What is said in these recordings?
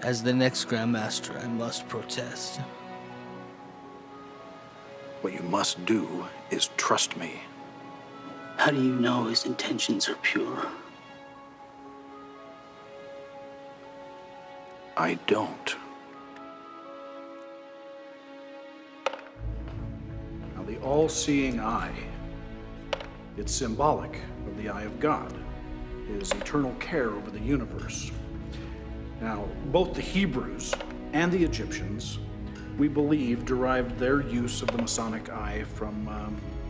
As the next Grand Master, I must protest. What you must do is trust me. How do you know his intentions are pure? I don't. Now, the all-seeing eye, it's symbolic of the eye of God, his eternal care over the universe. Now, both the Hebrews and the Egyptians, we believe, derived their use of the Masonic eye from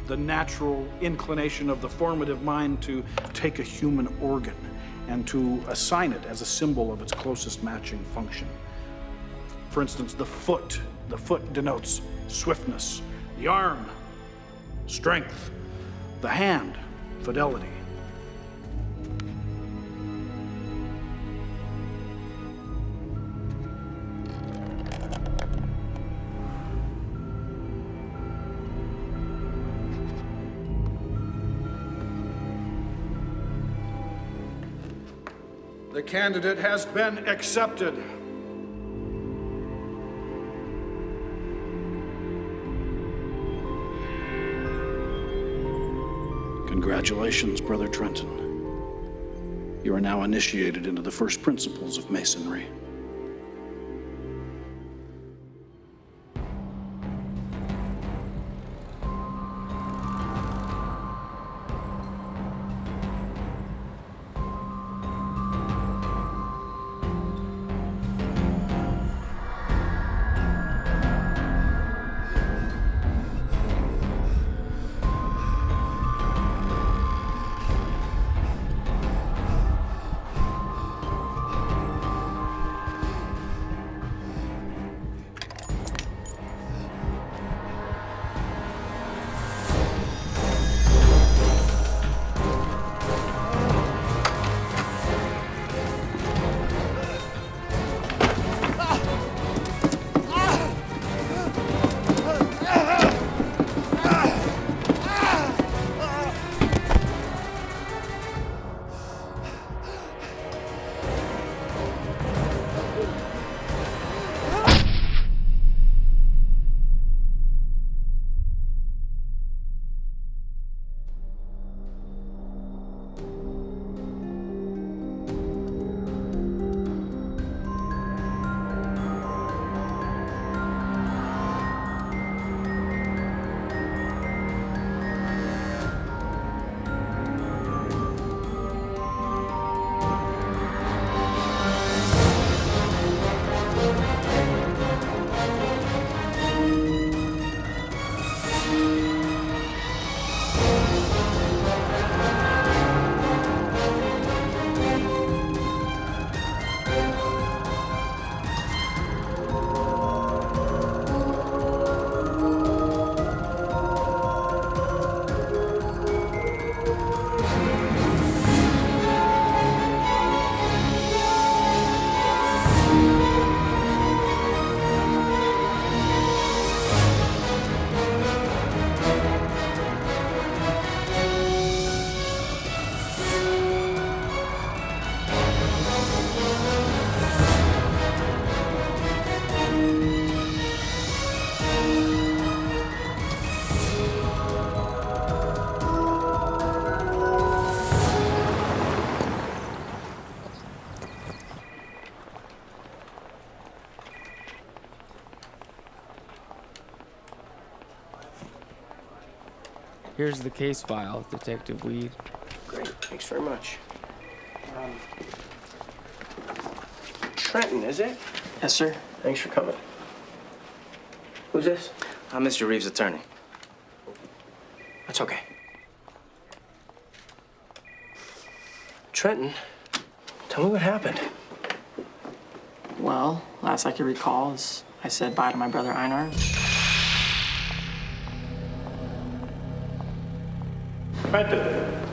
the natural inclination of the formative mind to take a human organ and to assign it as a symbol of its closest matching function. For instance, the foot denotes swiftness, the arm, strength, the hand, fidelity. The candidate has been accepted. Congratulations, Brother Trenton. You are now initiated into the first principles of Masonry. Here's the case file, Detective Weed. Great, thanks very much. Trenton, is it? Yes, sir. Thanks for coming. Who's this? I'm Mr. Reeves' attorney. That's okay. Trenton, tell me what happened. Well, last I could recall is I said bye to my brother Einar. Trenton,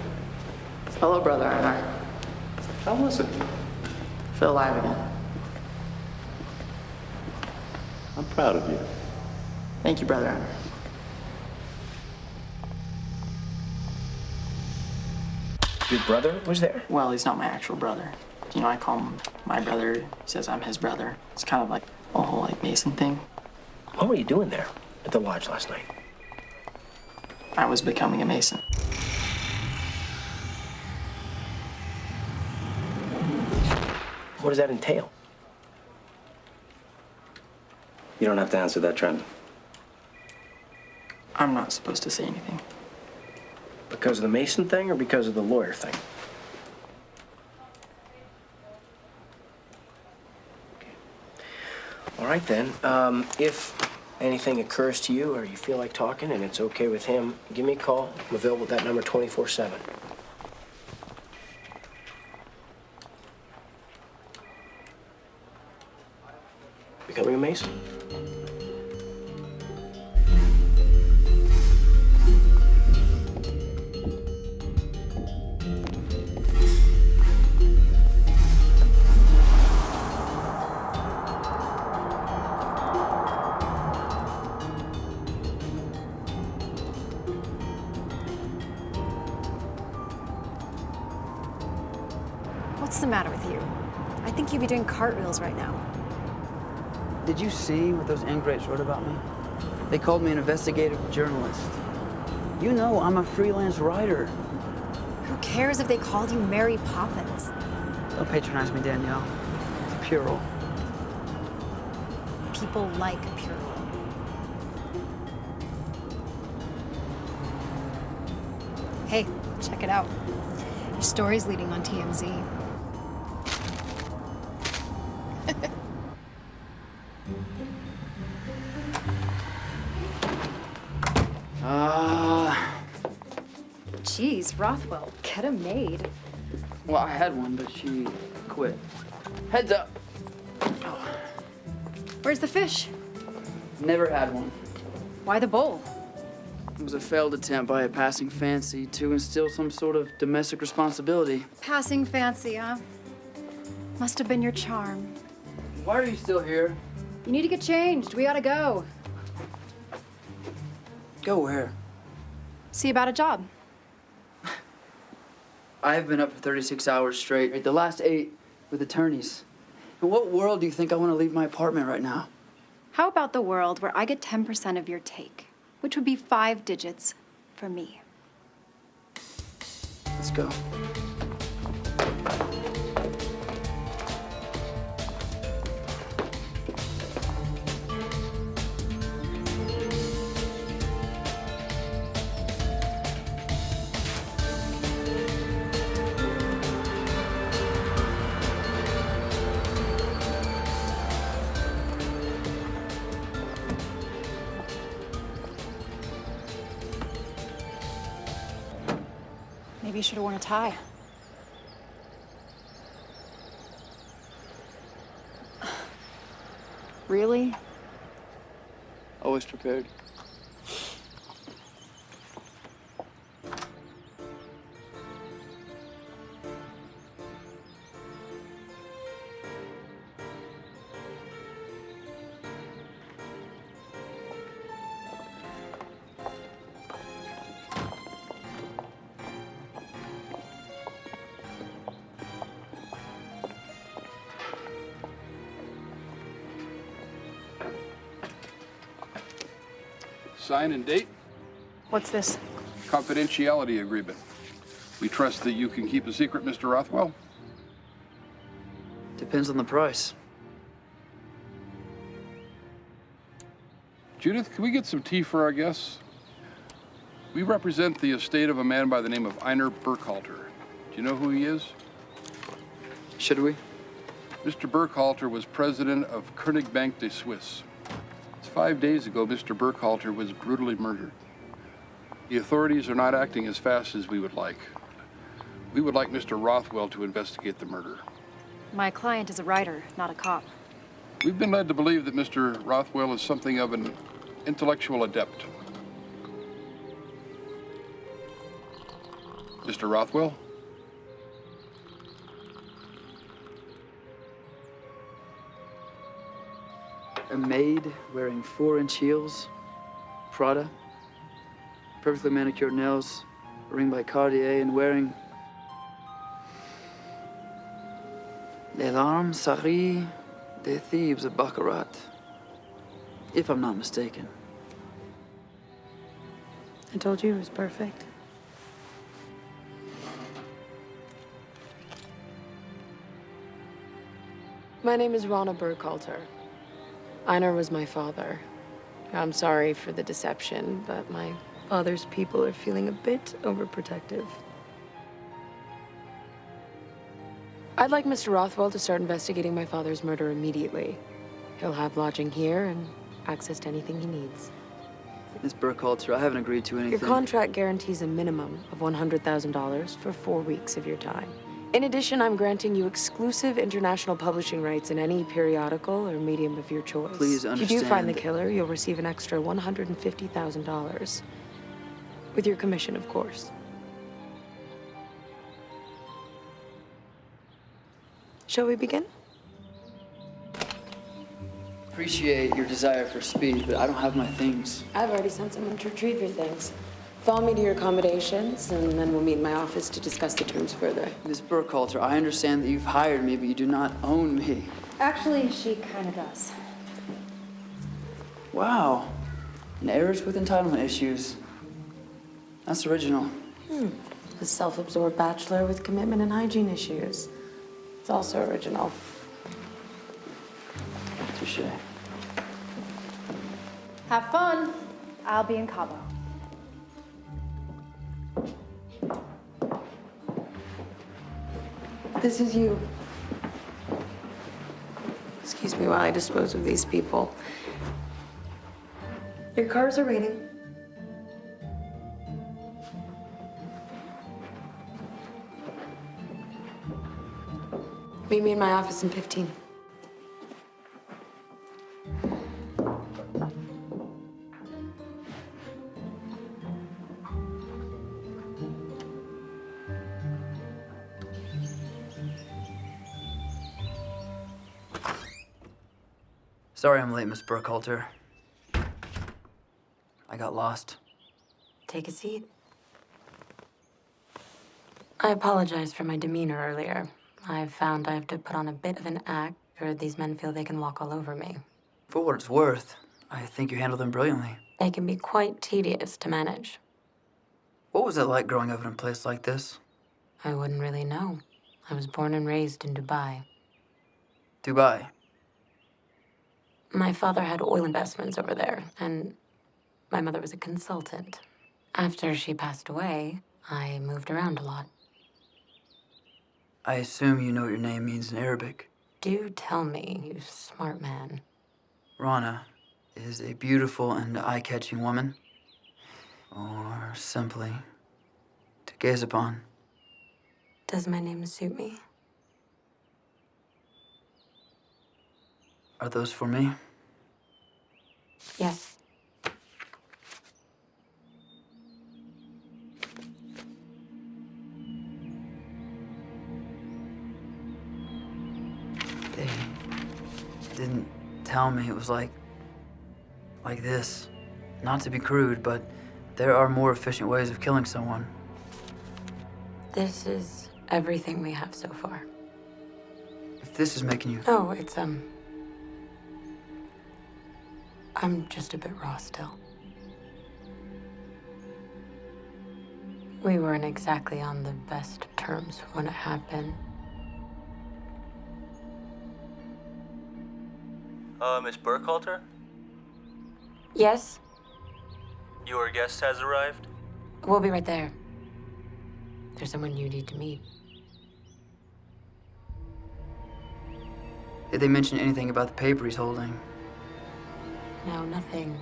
Hello, brother Einar. how was it? Feel alive again. I'm proud of you. Thank you, brother Einar. Your brother was there? Well, he's not my actual brother. You know, I call him my brother. He says I'm his brother. It's kind of like a whole like Mason thing. What were you doing there at the lodge last night? I was becoming a Mason. What does that entail? You don't have to answer that, Trent. I'm not supposed to say anything. Because of the Mason thing or because of the lawyer thing? All right, then. If anything occurs to you or you feel like talking and it's okay with him, give me a call. I'm available at that number 24/7. Becoming a Mason. What's the matter with you? I think you'd be doing cartwheels right now. Did you see what those ingrates wrote about me? They called me an investigative journalist. You know I'm a freelance writer. Who cares if they called you Mary Poppins? Don't patronize me, Danielle. It's a pure. People like pure. Hey, check it out. Your story's leading on TMZ. Jeez, Rothwell, get a maid. Well, I had one, but she quit. Heads up. Where's the fish? Never had one. Why the bowl? It was a failed attempt by a passing fancy to instill some sort of domestic responsibility. Passing fancy, huh? Must have been your charm. Why are you still here? You need to get changed. We gotta go. Go where? See about a job. I've been up for 36 hours straight, the last 8 with attorneys. In what world do you think I want to leave my apartment right now? How about the world where I get 10% of your take, which would be 5 digits for me? Let's go. Maybe you should have worn a tie. Really? Always prepared. Sign and date. What's this? Confidentiality agreement. We trust that you can keep a secret, Mr. Rothwell? Depends on the price. Judith, can we get some tea for our guests? We represent the estate of a man by the name of Einar Burkhalter. Do you know who he is? Should we? Mr. Burkhalter was president of König Bank de Suisse. 5 days ago, Mr. Burkhalter was brutally murdered. The authorities are not acting as fast as we would like. We would like Mr. Rothwell to investigate the murder. My client is a writer, not a cop. We've been led to believe that Mr. Rothwell is something of an intellectual adept. Mr. Rothwell? A maid wearing 4-inch heels, Prada, perfectly manicured nails, a ring by Cartier, and wearing Les larmes sari des thieves of Baccarat. If I'm not mistaken. I told you it was perfect. My name is Rana Burkhalter. Einar was my father. I'm sorry for the deception, but my father's people are feeling a bit overprotective. I'd like Mr. Rothwell to start investigating my father's murder immediately. He'll have lodging here and access to anything he needs. Miss Burkhalter, I haven't agreed to anything. Your contract guarantees a minimum of $100,000 for 4 weeks of your time. In addition, I'm granting you exclusive international publishing rights in any periodical or medium of your choice. Please If you do find the understand- killer, you'll receive an extra $150,000. With your commission, of course. Shall we begin? Appreciate your desire for speed, but I don't have my things. I've already sent someone to retrieve your things. Follow me to your accommodations, and then we'll meet in my office to discuss the terms further. Miss Burkhalter, I understand that you've hired me, but you do not own me. Actually, she kind of does. Wow. An heiress with entitlement issues. That's original. A self-absorbed bachelor with commitment and hygiene issues. It's also original. Touche. Have fun. I'll be in Cabo. This is you. Excuse me while I dispose of these people. Your cars are waiting. Meet me in my office in 15. Sorry I'm late, Miss Burkhalter. I got lost. Take a seat. I apologize for my demeanor earlier. I've found I have to put on a bit of an act, or these men feel they can walk all over me. For what it's worth, I think you handled them brilliantly. They can be quite tedious to manage. What was it like growing up in a place like this? I wouldn't really know. I was born and raised in Dubai. Dubai. My father had oil investments over there, and my mother was a consultant. After she passed away, I moved around a lot. I assume you know what your name means in Arabic. Do tell me, you smart man. Rana is a beautiful and eye-catching woman. Or simply to gaze upon. Does my name suit me? Are those for me? Yes. They didn't tell me it was like this. Not to be crude, but there are more efficient ways of killing someone. This is everything we have so far. If this is making you... Oh, it's, I'm just a bit raw still. We weren't exactly on the best terms when it happened. Miss Burkhalter? Yes? Your guest has arrived? We'll be right there. There's someone you need to meet. Did they mention anything about the paper he's holding? No, nothing.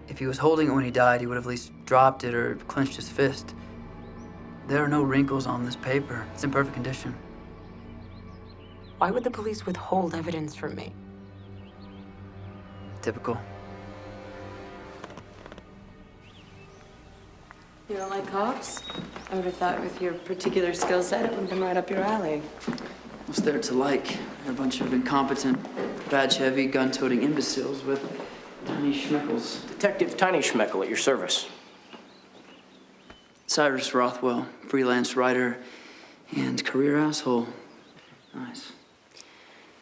If he was holding it when he died, he would have at least dropped it or clenched his fist. There are no wrinkles on this paper. It's in perfect condition. Why would the police withhold evidence from me? Typical. You don't like cops? I would have thought with your particular skill set, it would have been right up your alley. What's there to like? They're a bunch of incompetent, badge-heavy, gun-toting imbeciles with tiny schmeckles. Detective Tiny Schmeckel at your service. Cyrus Rothwell, freelance writer and career asshole. Nice.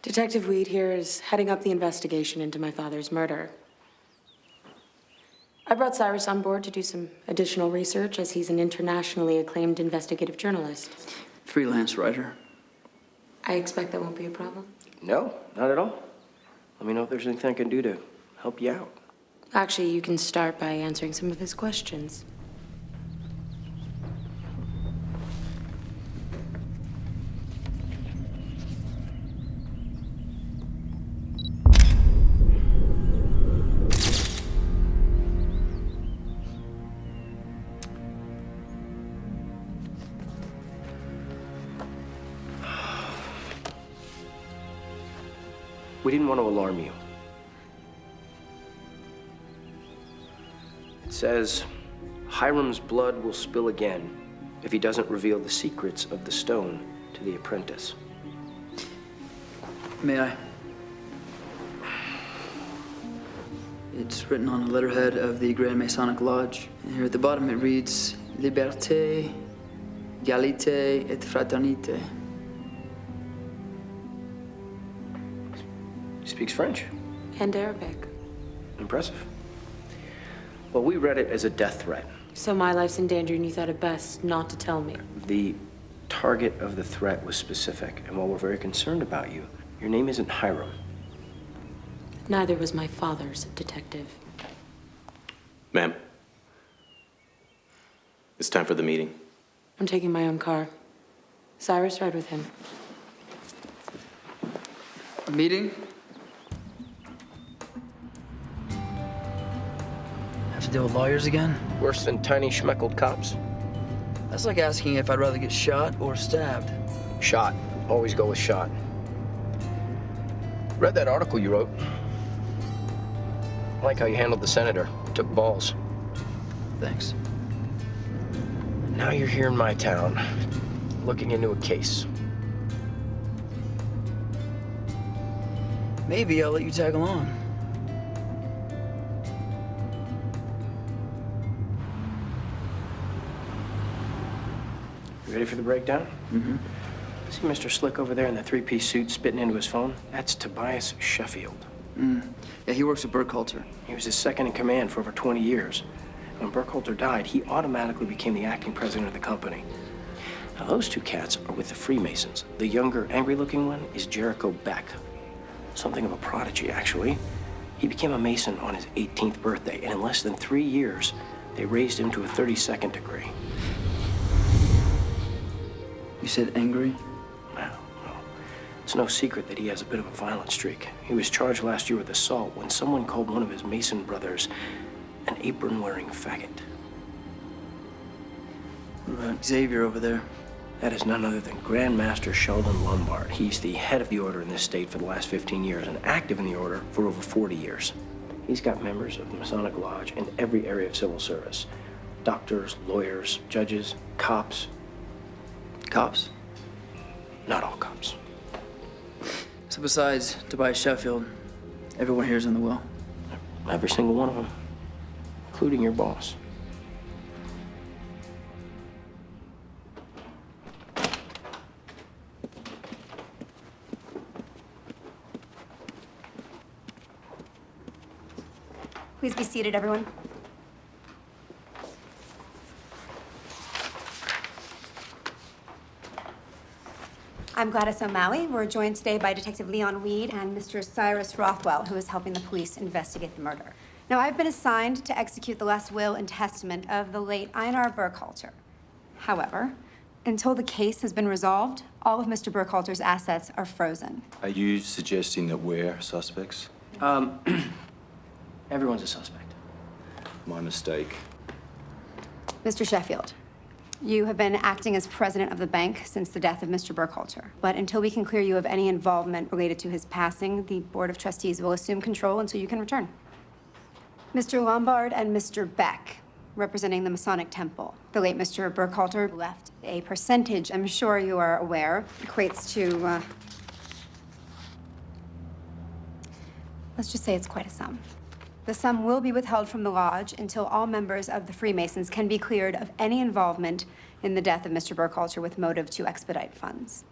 Detective Weed here is heading up the investigation into my father's murder. I brought Cyrus on board to do some additional research, as he's an internationally acclaimed investigative journalist. Freelance writer. I expect that won't be a problem. No, not at all. Let me know if there's anything I can do to help you out. Actually, you can start by answering some of his questions. We didn't want to alarm you. It says, Hiram's blood will spill again if he doesn't reveal the secrets of the stone to the apprentice. May I? It's written on the letterhead of the Grand Masonic Lodge. And here at the bottom it reads, Liberté, Égalité et Fraternité. Speaks French. And Arabic. Impressive. Well, we read it as a death threat. So my life's in danger and you thought it best not to tell me. The target of the threat was specific, and while we're very concerned about you, your name isn't Hiram. Neither was my father's, detective. Ma'am, it's time for the meeting. I'm taking my own car. Cyrus, ride with him. A meeting? Have to deal with lawyers again? Worse than tiny schmeckled cops. That's like asking if I'd rather get shot or stabbed. Shot. Always go with shot. Read that article you wrote. I like how you handled the senator. Took balls. Thanks. Now you're here in my town, looking into a case. Maybe I'll let you tag along. You ready for the breakdown? Mm-hmm. See Mr. Slick over there in the three-piece suit spitting into his phone? That's Tobias Sheffield. Yeah, he works with Burkhalter. He was his second in command for over 20 years. When Burkhalter died, he automatically became the acting president of the company. Now, those two cats are with the Freemasons. The younger, angry-looking one is Jericho Beck. Something of a prodigy, actually. He became a Mason on his 18th birthday, and in less than 3 years, they raised him to a 32nd degree. You said angry? Well, it's no secret that he has a bit of a violent streak. He was charged last year with assault when someone called one of his Mason brothers an apron-wearing faggot. What about Xavier over there? That is none other than Grand Master Sheldon Lombard. He's the head of the order in this state for the last 15 years and active in the order for over 40 years. He's got members of the Masonic Lodge in every area of civil service. Doctors, lawyers, judges, cops. Cops? Not all cops. So besides Tobias Sheffield, everyone here's in the will? Every single one of them, including your boss. Please be seated, everyone. I'm Gladys O'Malley. We're joined today by Detective Leon Weed and Mr. Cyrus Rothwell, who is helping the police investigate the murder. Now, I've been assigned to execute the last will and testament of the late Einar Burkhalter. However, until the case has been resolved, all of Mr. Burkhalter's assets are frozen. Are you suggesting that we're suspects? Everyone's a suspect. My mistake. Mr. Sheffield, you have been acting as president of the bank since the death of Mr. Burkhalter. But until we can clear you of any involvement related to his passing, the Board of Trustees will assume control until you can return. Mr. Lombard and Mr. Beck, representing the Masonic Temple. The late Mr. Burkhalter left a percentage, I'm sure you are aware, equates to, let's just say it's quite a sum. The sum will be withheld from the lodge until all members of the Freemasons can be cleared of any involvement in the death of Mr. Burkhalter with motive to expedite funds.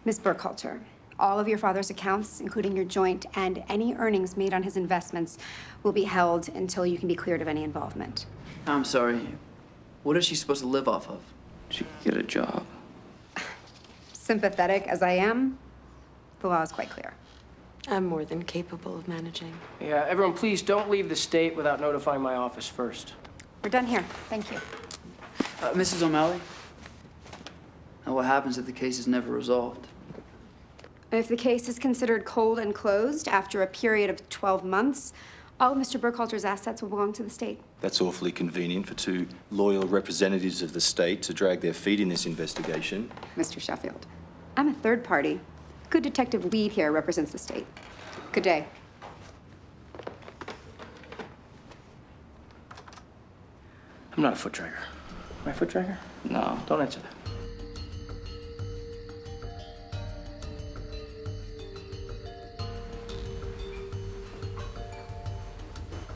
Miss Burkhalter, All of your father's accounts, including your joint and any earnings made on his investments, will be held until you can be cleared of any involvement. I'm sorry. What is she supposed to live off of? She could get a job. Sympathetic as I am, the law is quite clear. I'm more than capable of managing. Yeah, everyone, please don't leave the state without notifying my office first. We're done here. Thank you. Mrs. O'Malley? Now, what happens if the case is never resolved? If the case is considered cold and closed after a period of 12 months, all of Mr. Burkhalter's assets will belong to the state. That's awfully convenient for two loyal representatives of the state to drag their feet in this investigation. Mr. Sheffield, I'm a third party. Good Detective Weed here represents the state. Good day. I'm not a foot dragger. Am I a foot dragger? No, don't answer that.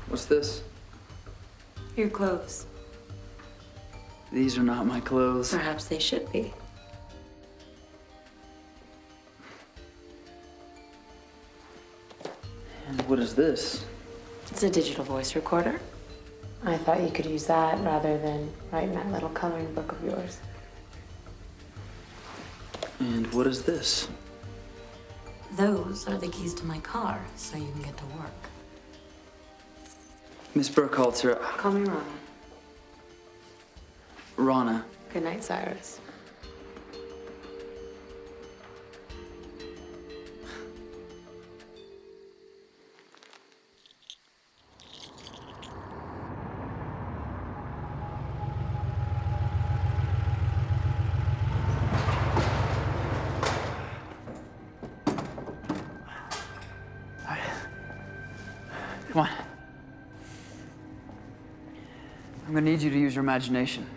What's this? Your clothes. These are not my clothes. Perhaps they should be. And what is this? It's a digital voice recorder. I thought you could use that rather than writing that little coloring book of yours. And what is this? Those are the keys to my car, so you can get to work. Miss Burkhalter. Call me Rana. Rana. Good night, Cyrus. Come on. I'm gonna need you to use your imagination.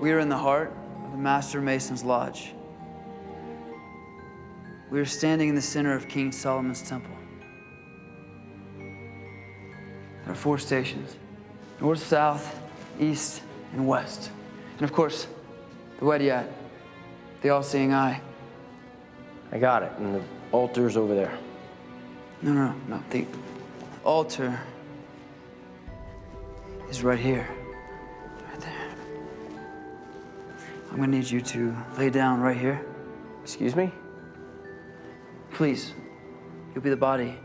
We are in the heart of the Master Mason's Lodge. We are standing in the center of King Solomon's Temple. There are 4 stations: north, south, east, and west. And of course, the Wediat, the all-seeing eye. I got it, and the altar's over there. No. The altar is right here. Right there. I'm gonna need you to lay down right here. Excuse me? Please. You'll be the body,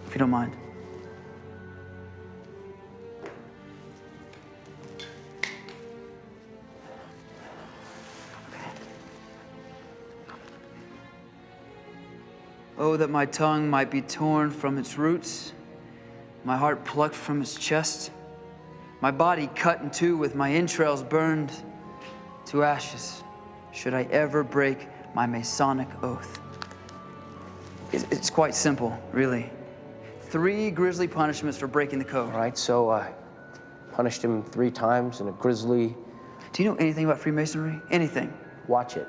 if you don't mind. Oh, that my tongue might be torn from its roots, my heart plucked from its chest, my body cut in two with my entrails burned to ashes, should I ever break my Masonic oath. It's quite simple, really. 3 grisly punishments for breaking the code. All right, so I punished him 3 times in a grisly... Do you know anything about Freemasonry? Anything? Watch it.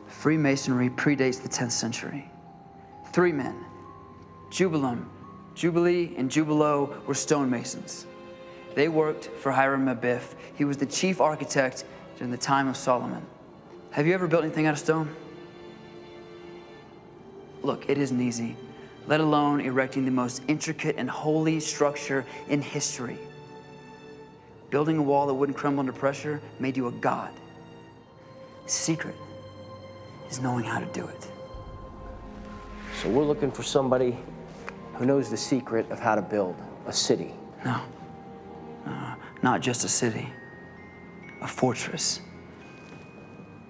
Freemasonry predates the 10th century. 3 men, Jubilee, and Jubilo, were stonemasons. They worked for Hiram Abiff. He was the chief architect during the time of Solomon. Have you ever built anything out of stone? Look, it isn't easy, let alone erecting the most intricate and holy structure in history. Building a wall that wouldn't crumble under pressure made you a god. The secret is knowing how to do it. So we're looking for somebody who knows the secret of how to build a city. No, not just a city, a fortress.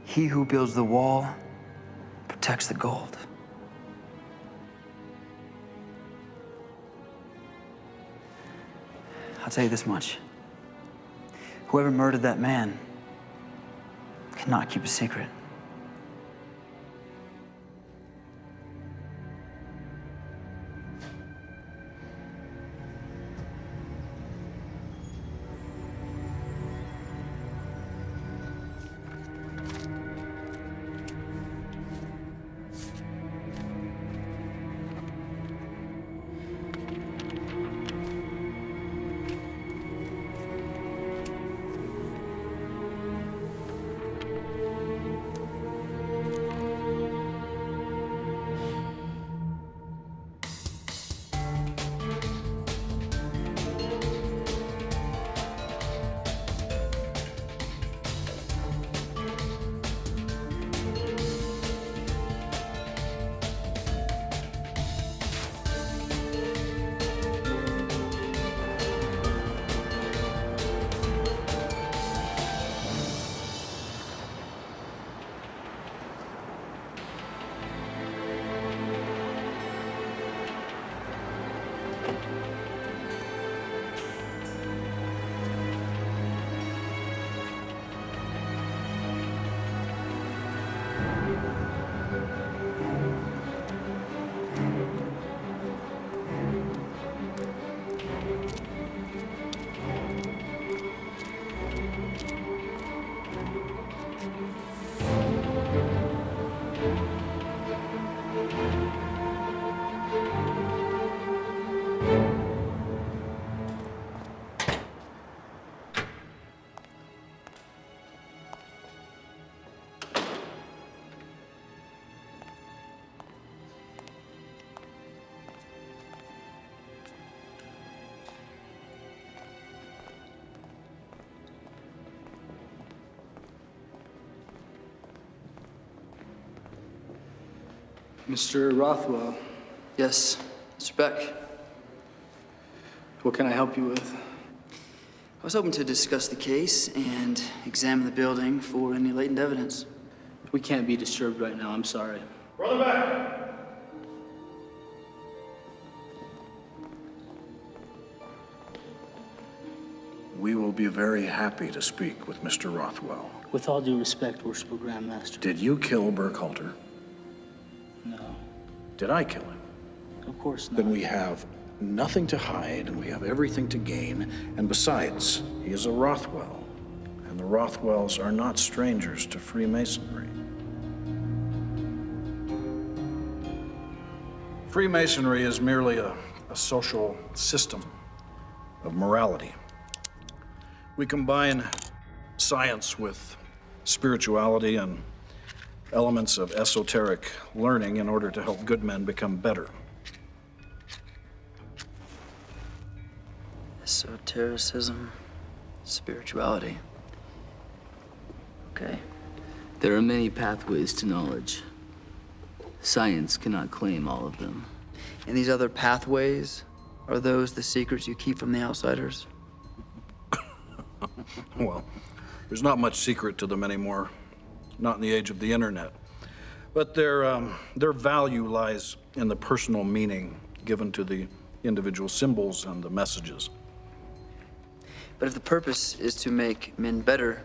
He who builds the wall protects the gold. I'll tell you this much. Whoever murdered that man cannot keep a secret. Mr. Rothwell, Yes, Mr. Beck. what can I help you with? I was hoping to discuss the case and examine the building for any latent evidence. We can't be disturbed right now, I'm sorry. Brother Beck! We will be very happy to speak with Mr. Rothwell. With all due respect, Worshipful Grand Master. Did you kill Burkhalter? No, Did I kill him? of course not. Then we have nothing to hide and we have everything to gain. And besides, he is a Rothwell. And the Rothwells are not strangers to Freemasonry. Freemasonry is merely a social system of morality. We combine science with spirituality and elements of esoteric learning in order to help good men become better. Esotericism, spirituality. Okay. There are many pathways to knowledge. Science cannot claim all of them. And these other pathways, are those the secrets you keep from the outsiders? Well, there's not much secret to them anymore, not in the age of the internet. But their value lies in the personal meaning given to the individual symbols and the messages. But if the purpose is to make men better,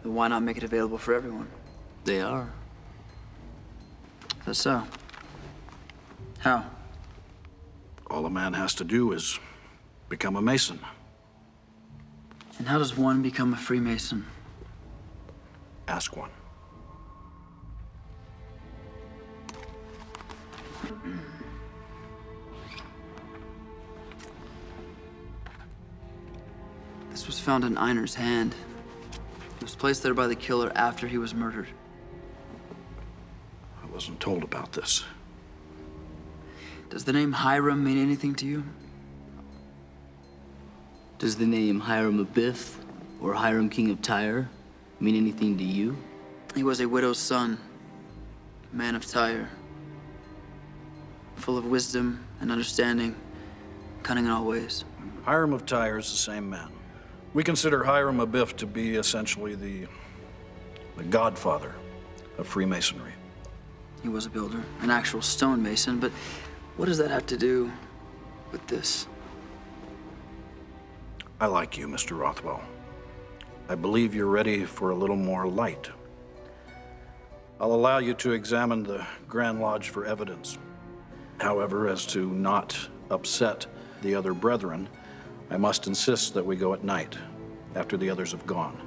then why not make it available for everyone? They are. That's so. How? All a man has to do is become a Mason. And how does one become a Freemason? Ask one. This was found in Einer's hand. It was placed there by the killer after he was murdered. I wasn't told about this. Does the name Hiram mean anything to you? Does the name Hiram Abiff or Hiram King of Tyre mean anything to you? He was a widow's son, a man of Tyre, full of wisdom and understanding, cunning in all ways. Hiram of Tyre is the same man. We consider Hiram Abiff to be essentially the godfather of Freemasonry. He was a builder, an actual stonemason, but what does that have to do with this? I like you, Mr. Rothwell. I believe you're ready for a little more light. I'll allow you to examine the Grand Lodge for evidence. However, as to not upset the other brethren, I must insist that we go at night, after the others have gone.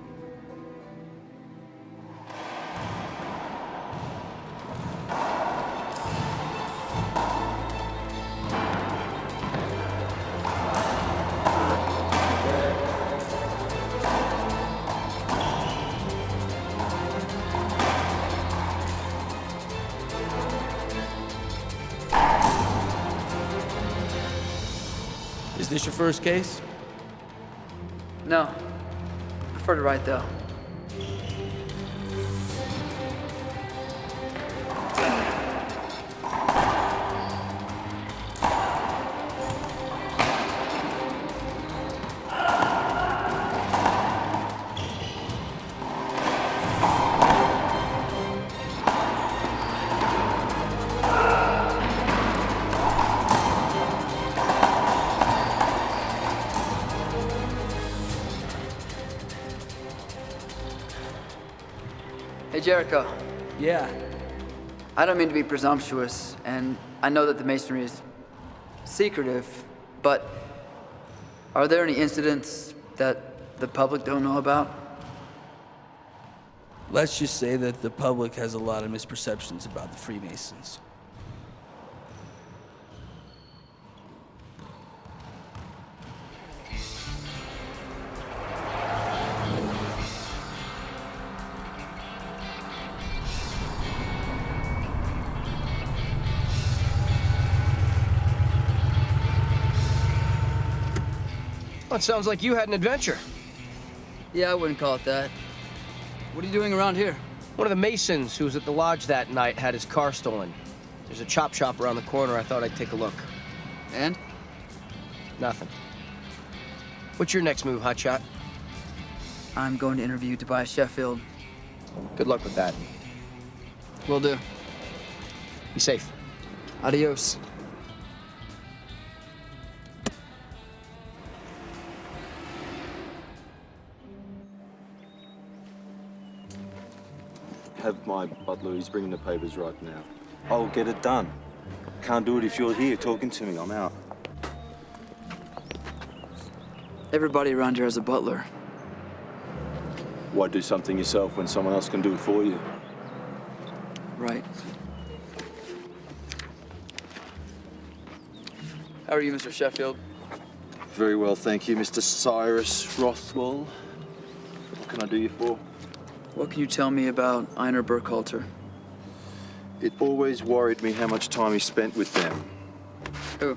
Is this your first case? No. Prefer to write, though. Hey, Jericho. Yeah. I don't mean to be presumptuous, and I know that the Masonry is secretive, but are there any incidents that the public don't know about? Let's just say that the public has a lot of misperceptions about the Freemasons. Well, it sounds like you had an adventure. Yeah, I wouldn't call it that. What are you doing around here? One of the Masons who was at the lodge that night had his car stolen. There's a chop shop around the corner. I thought I'd take a look. And? Nothing. What's your next move, hotshot? I'm going to interview Tobias Sheffield. Good luck with that. Will do. Be safe. Adios. Have my butler, he's bringing the papers right now. I'll get it done. Can't do it if you're here talking to me. I'm out. Everybody around here has a butler. Why do something yourself when someone else can do it for you? Right. How are you, Mr. Sheffield? Very well, thank you, Mr. Cyrus Rothwell. What can I do you for? What can you tell me about Einar Burkhalter? It always worried me how much time he spent with them. Who?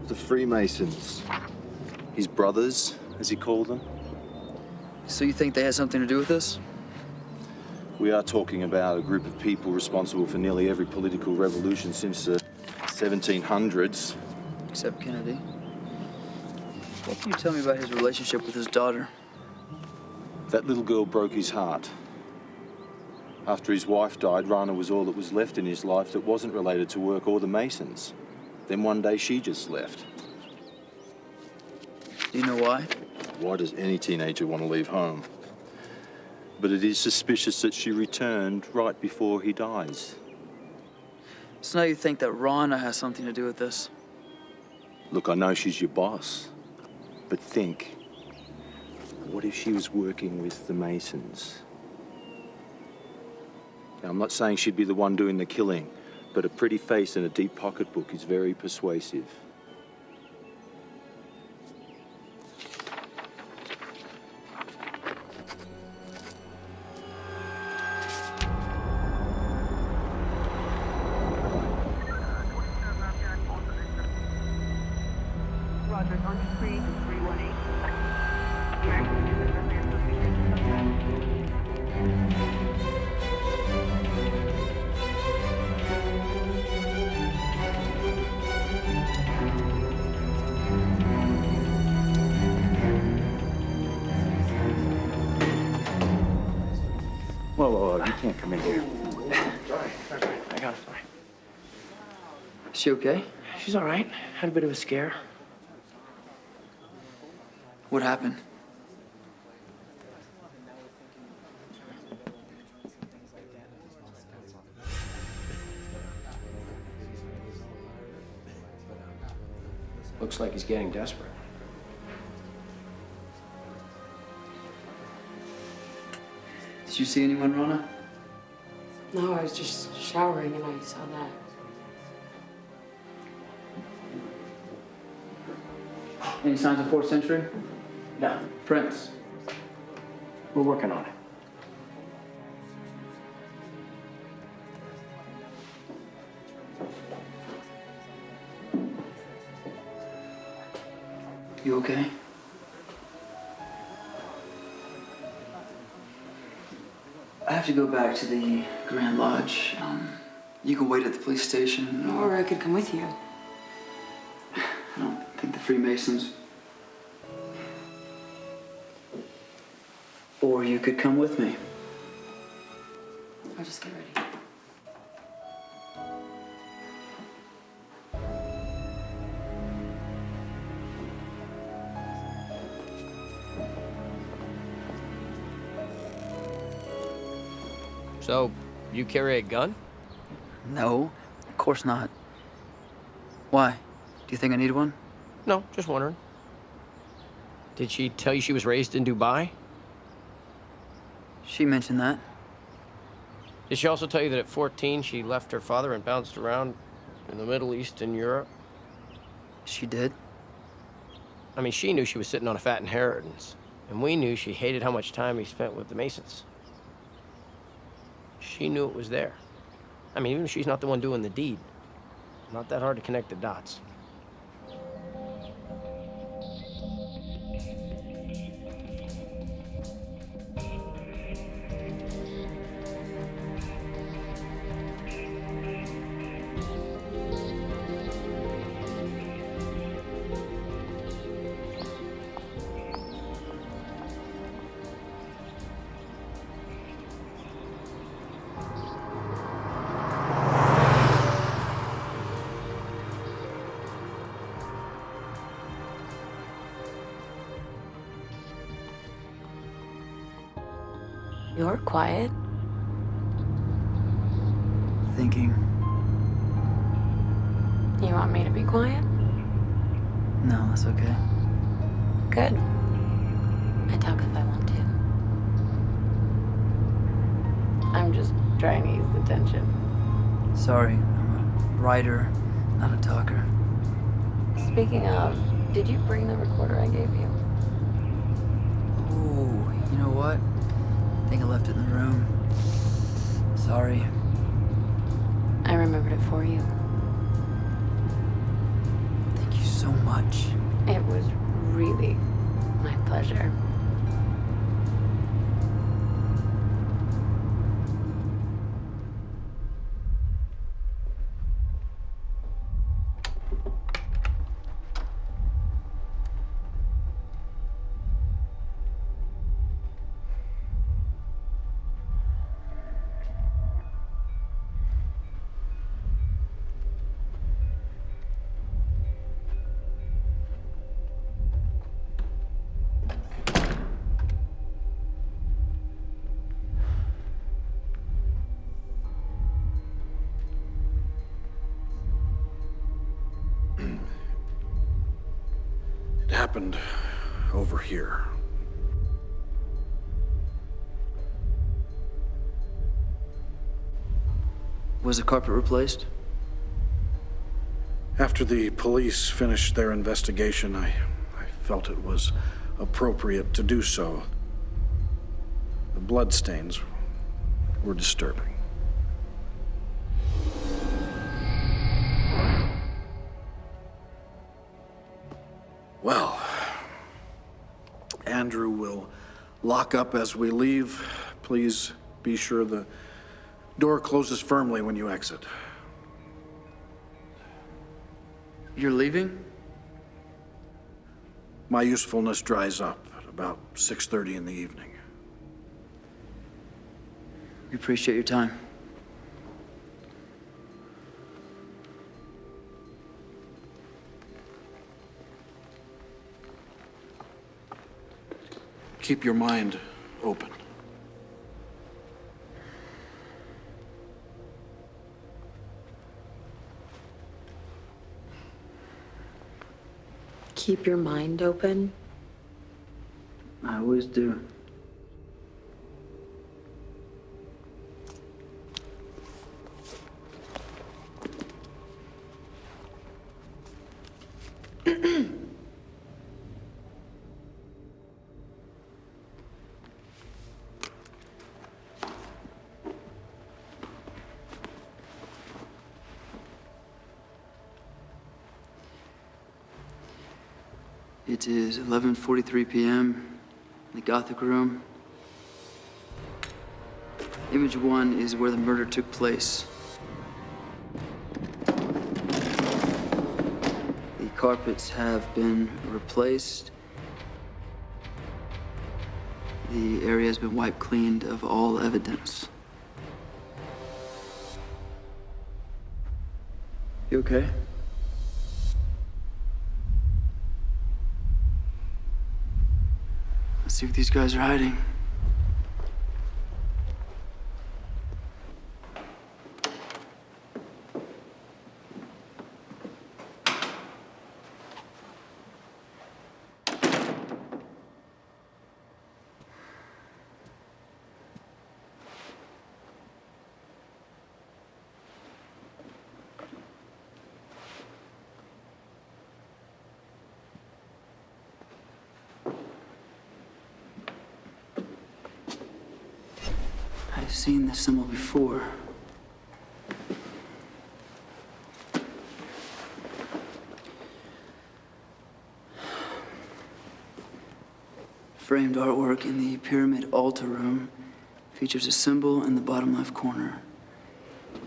The Freemasons. His brothers, as he called them. So you think they had something to do with this? We are talking about a group of people responsible for nearly every political revolution since the 1700s. Except Kennedy. What can you tell me about his relationship with his daughter? That little girl broke his heart. After his wife died, Rana was all that was left in his life that wasn't related to work or the Masons. Then one day she just left. Do you know why? Why does any teenager want to leave home? But it is suspicious that she returned right before he dies. So now you think that Rana has something to do with this? Look, I know she's your boss, but think, what if she was working with the Masons? Now, I'm not saying she'd be the one doing the killing, but a pretty face and a deep pocketbook is very persuasive. Roger, on screen 318. Whoa, you can't come in here. Sorry. I got it. Sorry. Is she okay? She's all right. Had a bit of a scare. What happened? Looks like he's getting desperate. Did you see anyone, Rana? No, I was just showering and I saw that. Any signs of 4th century? No. Prince? We're working on it. You okay? I have to go back to the Grand Lodge. You can wait at the police station. Or I could come with you. I don't think the Freemasons. Or you could come with me. I'll just get ready. So, you carry a gun? No, of course not. Why? Do you think I need one? No, just wondering. Did she tell you she was raised in Dubai? She mentioned that. Did she also tell you that at 14 she left her father and bounced around in the Middle East and Europe? She did. I mean, she knew she was sitting on a fat inheritance, and we knew she hated how much time he spent with the Masons. She knew it was there. I mean, even if she's not the one doing the deed, not that hard to connect the dots. You're quiet. Thinking. You want me to be quiet? No, that's okay. Good. I talk if I want to. I'm just trying to ease the tension. Sorry, I'm a writer, not a talker. Speaking of, did you bring the recorder I gave you? Oh, you know what? I think I left it in the room. Sorry. I remembered it for you. Thank you so much. It was really my pleasure. It happened over here. Was the carpet replaced? After the police finished their investigation, I felt it was appropriate to do so. The bloodstains were disturbing. Well, Andrew will lock up as we leave. Please be sure the door closes firmly when you exit. You're leaving? My usefulness dries up at about 6:30 in the evening. We appreciate your time. Keep your mind open. Keep your mind open. I always do. It is 11:43 p.m. in the Gothic room. Image 1 is where the murder took place. The carpets have been replaced. The area has been wiped cleaned of all evidence. You okay? Let's see what these guys are hiding. I've seen this symbol before. Framed artwork in the pyramid altar room features a symbol in the bottom left corner.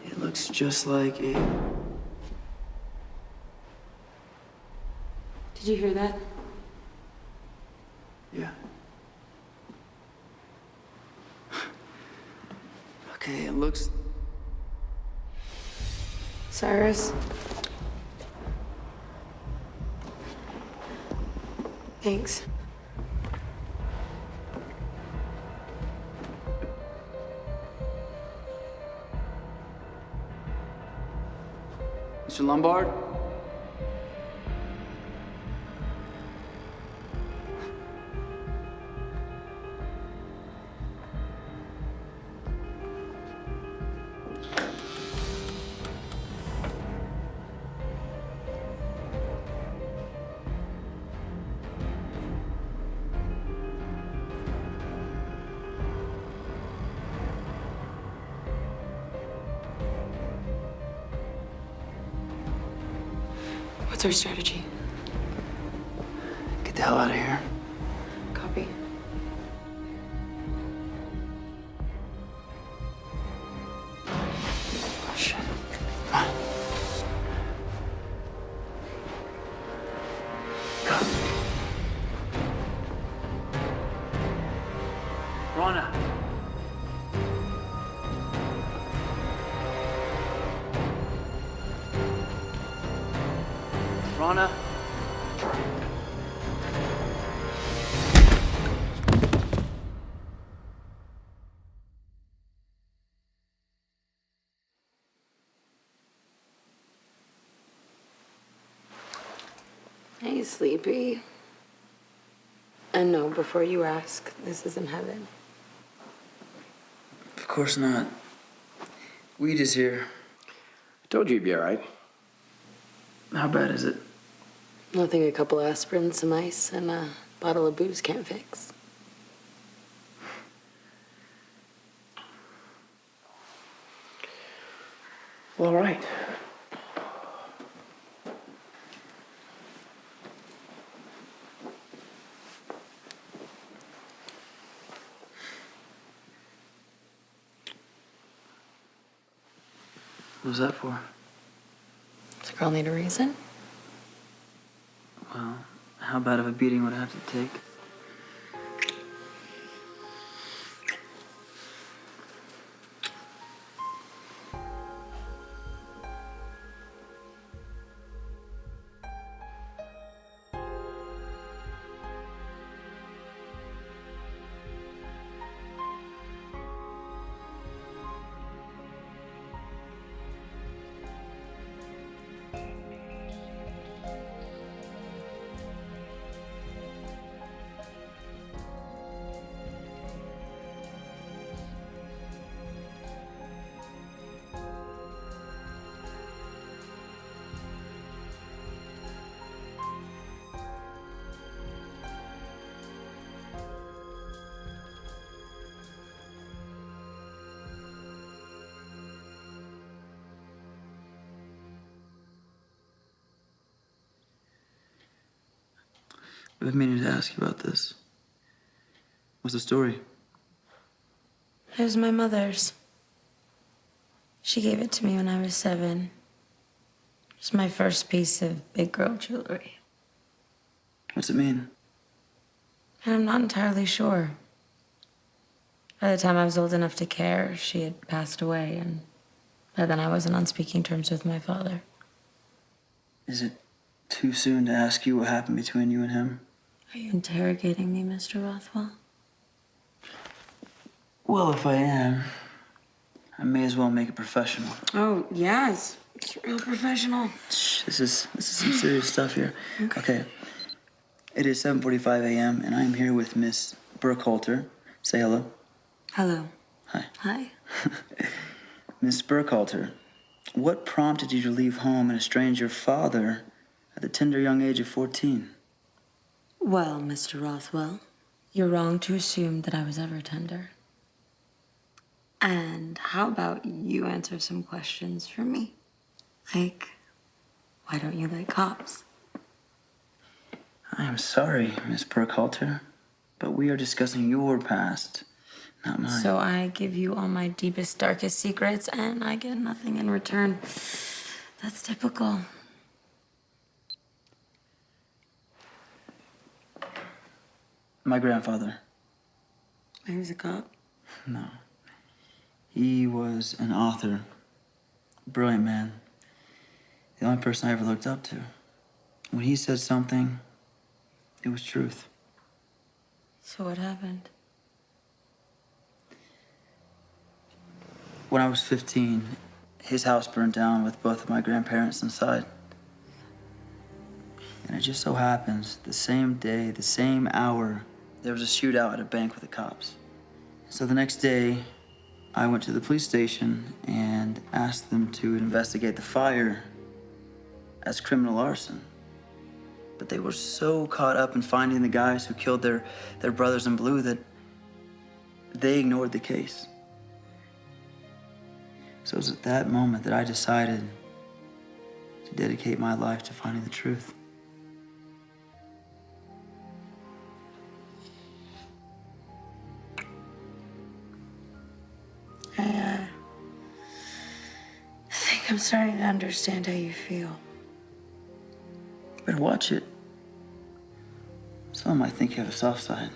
It looks just like a... Did you hear that? Yeah. Okay, it looks... Cyrus? Thanks. Mr. Lombard? What's our strategy? Get the hell out of here. Copy. Oh, shit. Come on. Go. Rana. Rana. Hey, sleepy. And no, before you ask, this isn't heaven. Of course not. Weed is here. I told you you'd be all right. How bad is it? Nothing a couple aspirin, some ice, and a bottle of booze can't fix. Well, all right. What was that for? Does a girl need a reason? Well, how bad of a beating would I have to take? I've been meaning to ask you about this. What's the story? It was my mother's. She gave it to me when I was 7. It's my first piece of big girl jewelry. What's it mean? And I'm not entirely sure. By the time I was old enough to care, she had passed away, and by then I wasn't on speaking terms with my father. Is it too soon to ask you what happened between you and him? Are you interrogating me, Mr. Rothwell? Well, if I am, I may as well make it professional. Oh, yes. It's real professional. Shh, this is some serious stuff here. Okay. It is 7:45 a.m. and I'm here with Miss Burkhalter. Say hello. Hello. Hi. Hi. Miss Burkhalter, what prompted you to leave home and estrange your father at the tender young age of 14? Well, Mr. Rothwell, you're wrong to assume that I was ever tender. And how about you answer some questions for me? Like, why don't you like cops? I am sorry, Miss Burkhalter, but we are discussing your past, not mine. So I give you all my deepest, darkest secrets, and I get nothing in return. That's typical. My grandfather. He was a cop? No. He was an author. Brilliant man. The only person I ever looked up to. When he said something, it was truth. So what happened? When I was 15, his house burned down with both of my grandparents inside. And it just so happens, the same day, the same hour, there was a shootout at a bank with the cops. So the next day, I went to the police station and asked them to investigate the fire as criminal arson. But they were so caught up in finding the guys who killed their brothers in blue that they ignored the case. So it was at that moment that I decided to dedicate my life to finding the truth. I think I'm starting to understand how you feel. Better watch it. Some might think you have a soft side.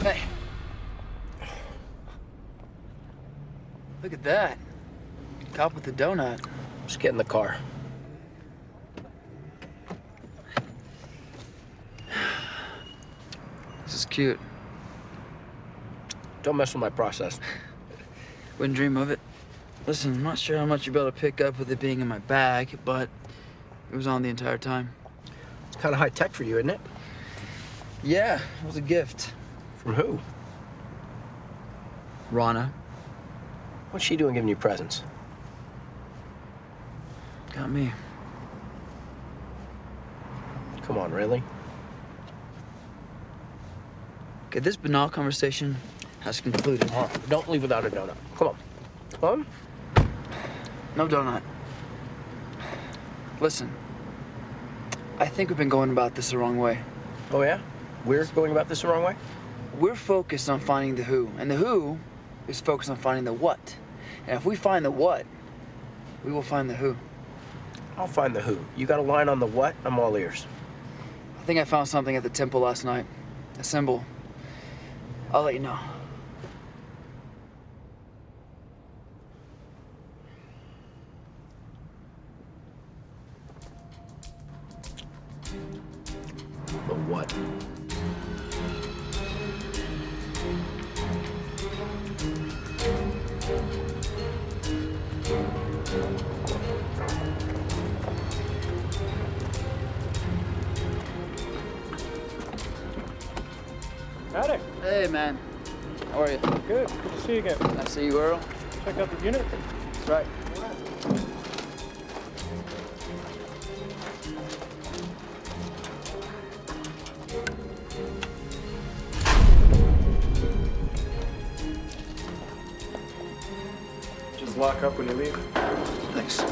Hey. Look at that. Cop with the donut. Just get in the car. This is cute. Don't mess with my process. Wouldn't dream of it. Listen, I'm not sure how much you'll be able to pick up with it being in my bag, but it was on the entire time. It's kind of high tech for you, isn't it? Yeah, it was a gift. From who? Rana. What's she doing giving you presents? Got me. Come on, really? Okay, this banal conversation has concluded. Don't leave without a donut. Come on. Come on. No donut. Listen, I think we've been going about this the wrong way. Oh, yeah? We're going about this the wrong way? We're focused on finding the who, and the who is focused on finding the what. And if we find the what, we will find the who. I'll find the who. You got a line on the what? I'm all ears. I think I found something at the temple last night. A symbol. I'll let you know. The what? Howdy. Hey, man. How are you? Good. Good to see you again. I see you, Earl. Check out the unit. That's right. Just lock up when you leave. Thanks.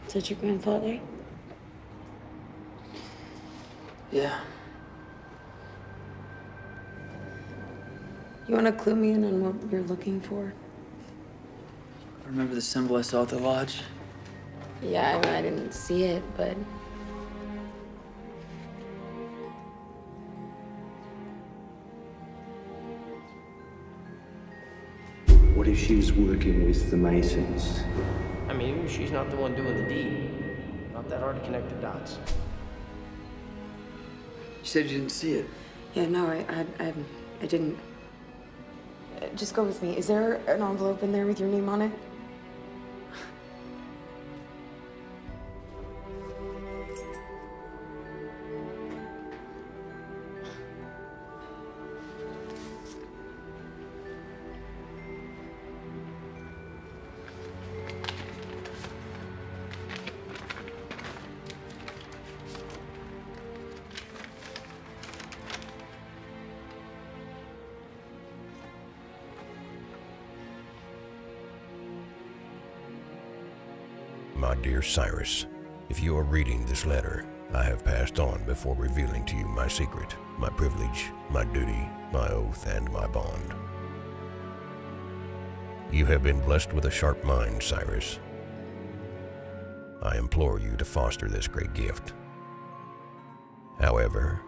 Is that your grandfather? Yeah. You want to clue me in on what you're looking for? Remember the symbol I saw at the lodge? Yeah, I didn't see it, but What if she was working with the Masons? I mean, she's not the one doing the deed. Not that hard to connect the dots. You said you didn't see it. yeah, no, I didn't. Just go with me. Is there an envelope in there with your name on it? My dear Cyrus, if you are reading this letter, I have passed on before revealing to you my secret, my privilege, my duty, my oath, and my bond. You have been blessed with a sharp mind, Cyrus. I implore you to foster this great gift. However,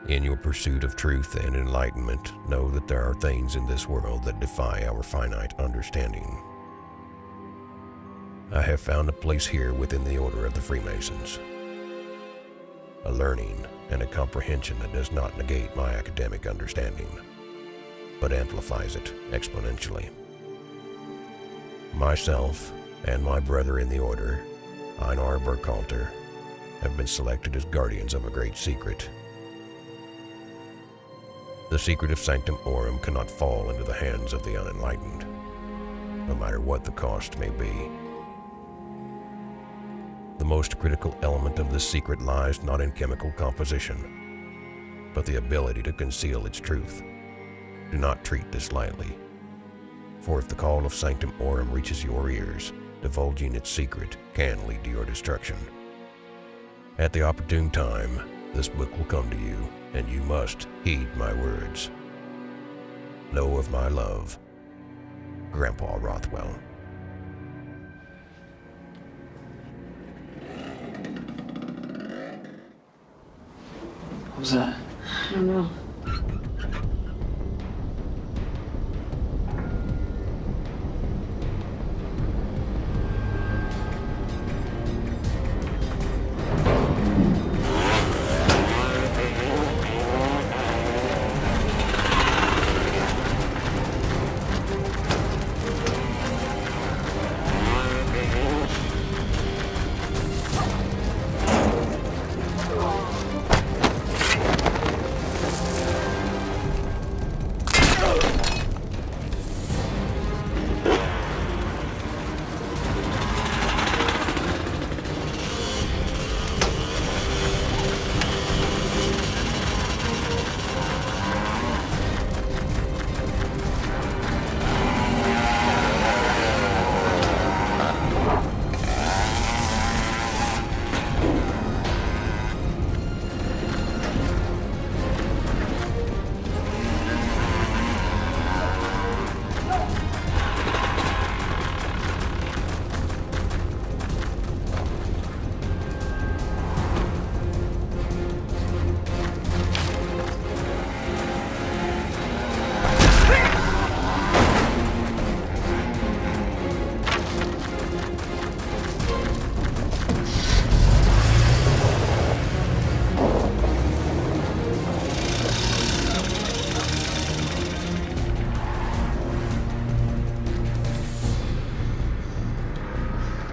in your pursuit of truth and enlightenment, know that there are things in this world that defy our finite understanding. I have found a place here within the Order of the Freemasons. A learning and a comprehension that does not negate my academic understanding, but amplifies it exponentially. Myself and my brother in the Order, Einar Burkhalter, have been selected as guardians of a great secret. The secret of Sanctum Aurum cannot fall into the hands of the unenlightened, no matter what the cost may be. The most critical element of this secret lies not in chemical composition, but the ability to conceal its truth. Do not treat this lightly, for if the call of Sanctum Aurum reaches your ears, divulging its secret can lead to your destruction. At the opportune time, this book will come to you, and you must heed my words. Know of my love, Grandpa Rothwell. What was that? I don't know.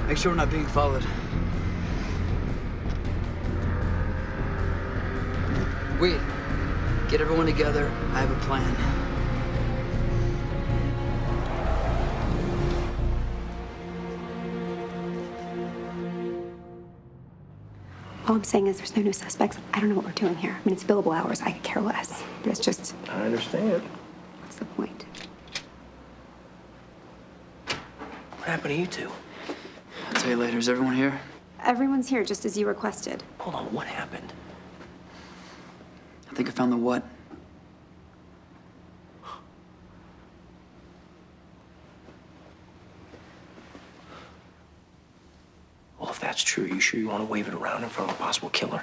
Make sure we're not being followed. Wait. Get everyone together. I have a plan. All I'm saying is there's no new suspects. I don't know what we're doing here. I mean, it's billable hours. I could care less. But it's just... I understand. What's the point? What happened to you two? I'll tell you later. Is everyone here? Everyone's here, just as you requested. Hold on, what happened? I think I found the what. Well, if that's true, you sure you want to wave it around in front of a possible killer?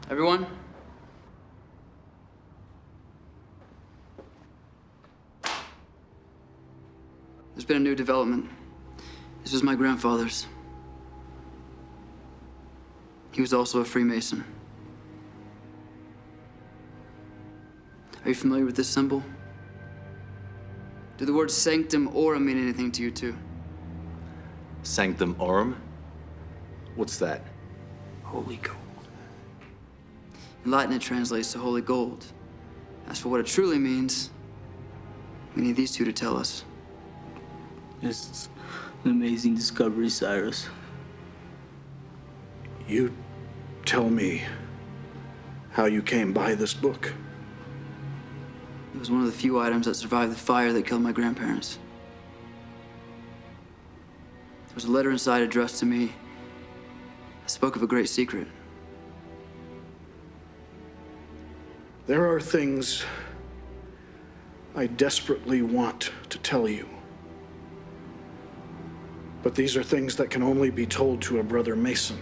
Everyone? There's been a new development. This was my grandfather's. He was also a Freemason. Are you familiar with this symbol? Do the words Sanctum Aurum mean anything to you two? Sanctum Aurum? What's that? Holy gold. In Latin, it translates to holy gold. As for what it truly means, we need these two to tell us. It's an amazing discovery, Cyrus. You tell me how you came by this book. It was one of the few items that survived the fire that killed my grandparents. There was a letter inside addressed to me. It spoke of a great secret. There are things I desperately want to tell you. But these are things that can only be told to a brother Mason.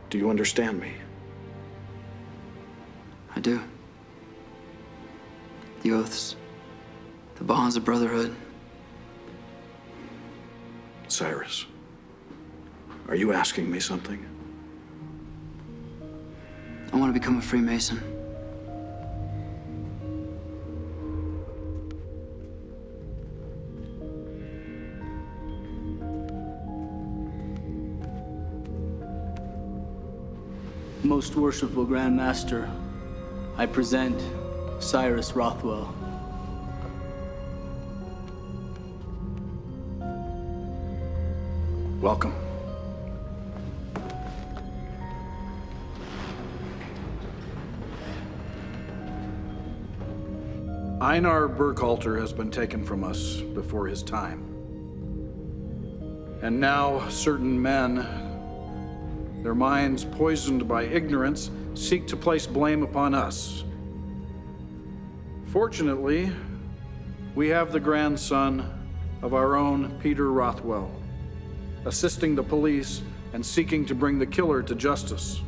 Do you understand me? I do. The oaths, the bonds of brotherhood. Cyrus, are you asking me something? I want to become a Freemason. Most worshipful Grand Master, I present Cyrus Rothwell. Welcome. Einar Burkhalter has been taken from us before his time. And now certain men, their minds poisoned by ignorance, seek to place blame upon us. Fortunately, we have the grandson of our own Peter Rothwell, assisting the police and seeking to bring the killer to justice.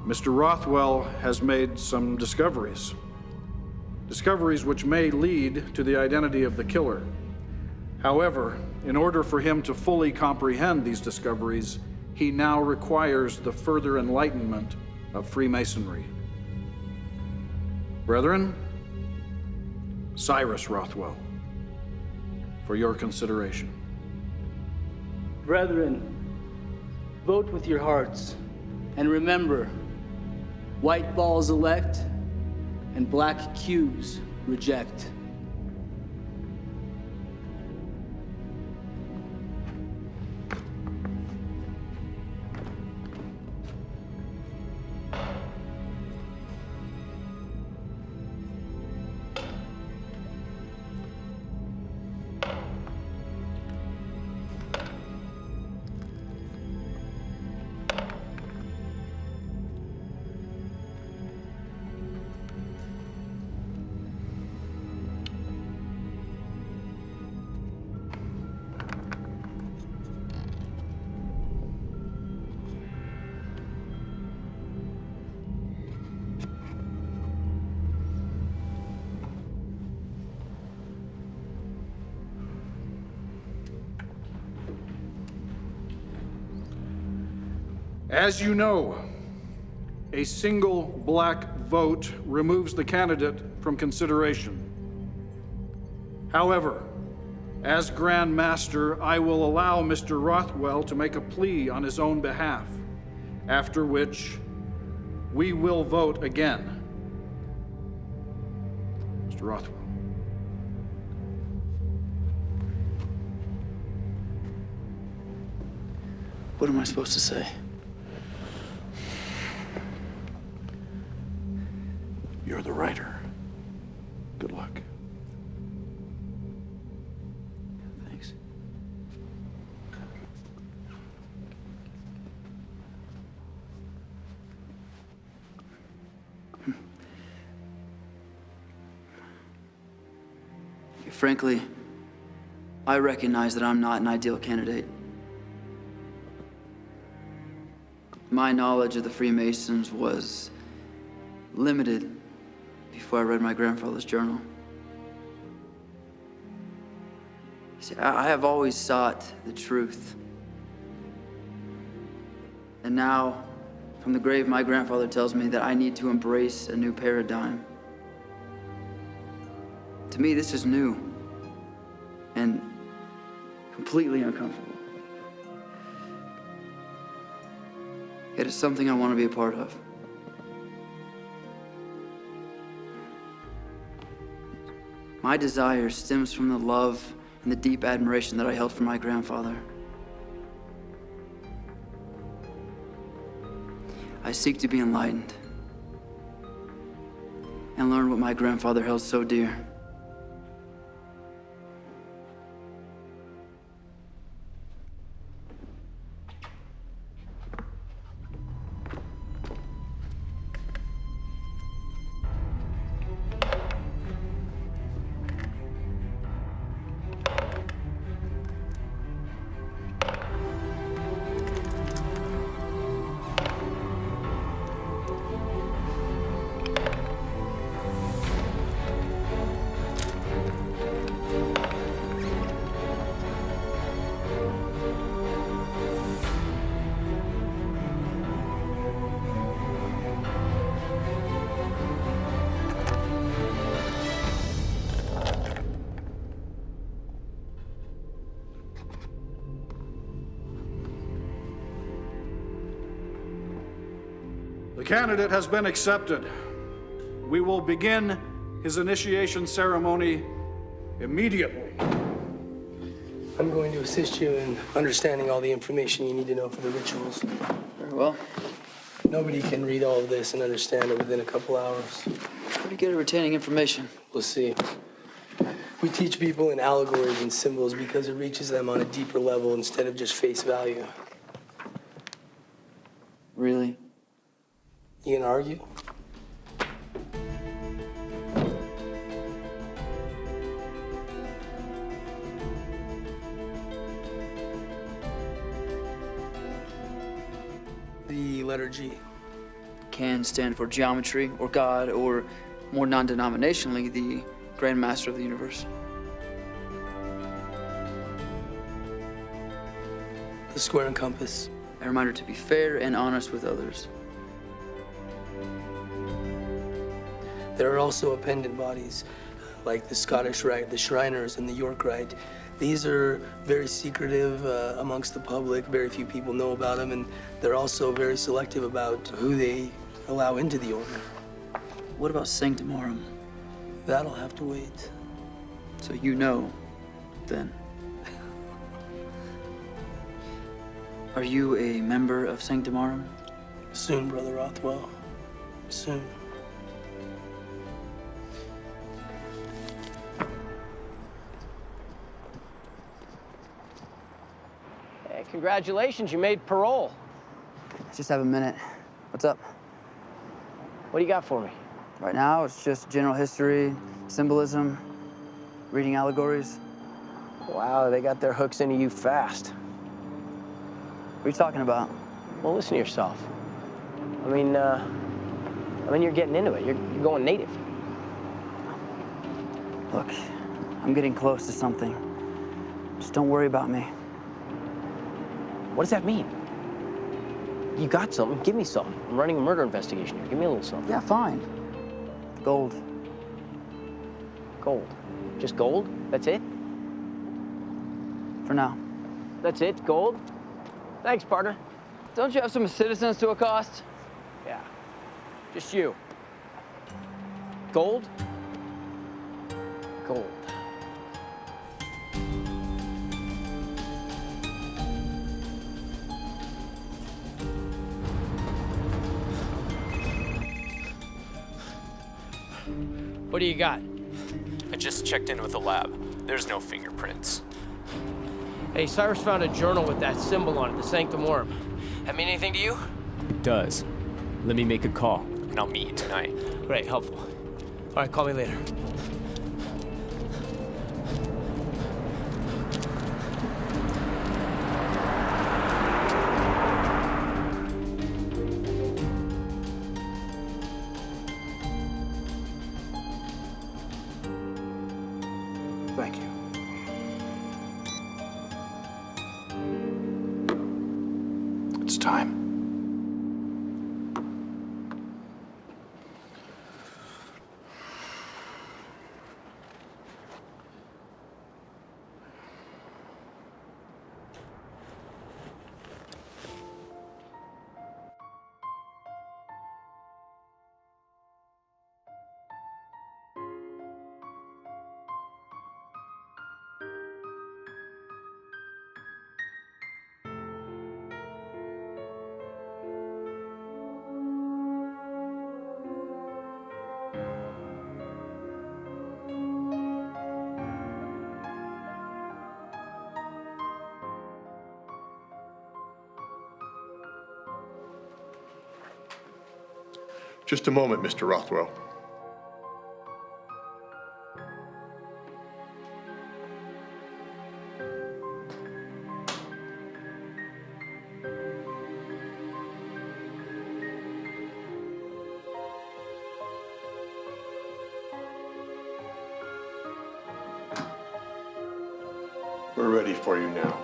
Mr. Rothwell has made some discoveries which may lead to the identity of the killer. However, in order for him to fully comprehend these discoveries, he now requires the further enlightenment of Freemasonry. Brethren, Cyrus Rothwell, for your consideration. Brethren, vote with your hearts, and remember, white balls elect, and black cubes reject. As you know, a single black vote removes the candidate from consideration. However, as Grand Master, I will allow Mr. Rothwell to make a plea on his own behalf, after which we will vote again. Mr. Rothwell. What am I supposed to say? You're the writer. Good luck. Thanks. Frankly, I recognize that I'm not an ideal candidate. My knowledge of the Freemasons was limited before I read my grandfather's journal. See, I have always sought the truth. And now, from the grave, my grandfather tells me that I need to embrace a new paradigm. To me, this is new and completely uncomfortable. Yet it's something I want to be a part of. My desire stems from the love and the deep admiration that I held for my grandfather. I seek to be enlightened, and learn what my grandfather held so dear. The candidate has been accepted. We will begin his initiation ceremony immediately. I'm going to assist you in understanding all the information you need to know for the rituals. Very well. Nobody can read all of this and understand it within a couple hours. Pretty good at retaining information. We'll see. We teach people in allegories and symbols because it reaches them on a deeper level instead of just face value. Really? You gonna argue? The letter G. Can stand for geometry, or God, or more non-denominationally, the Grand Master of the universe. The square and compass. A reminder to be fair and honest with others. There are also appendant bodies, like the Scottish Rite, the Shriners, and the York Rite. These are very secretive amongst the public. Very few people know about them, and they're also very selective about who they allow into the order. What about Sanctorum? That'll have to wait. So you know, then. Are you a member of Sanctorum? Soon, Brother Rothwell. Soon. Hey, congratulations, you made parole. I just have a minute. What's up? What do you got for me? Right now, it's just general history, symbolism, reading allegories. Wow, they got their hooks into you fast. What are you talking about? Well, listen to yourself. I mean, you're getting into it. You're going native. Look, I'm getting close to something. Just don't worry about me. What does that mean? You got something, give me something. I'm running a murder investigation here. Give me a little something. Yeah, fine. Gold. Gold? Just gold? That's it? For now. That's it? Gold? Thanks, partner. Don't you have some citizens to accost? Yeah. Just you. Gold? Gold. What do you got? I just checked in with the lab. There's no fingerprints. Hey, Cyrus found a journal with that symbol on it, the Sanctorum. That mean anything to you? It does. Let me make a call, and I'll meet you tonight. Great, helpful. All right, call me later. Thank you. It's time. Just a moment, Mr. Rothwell. We're ready for you now.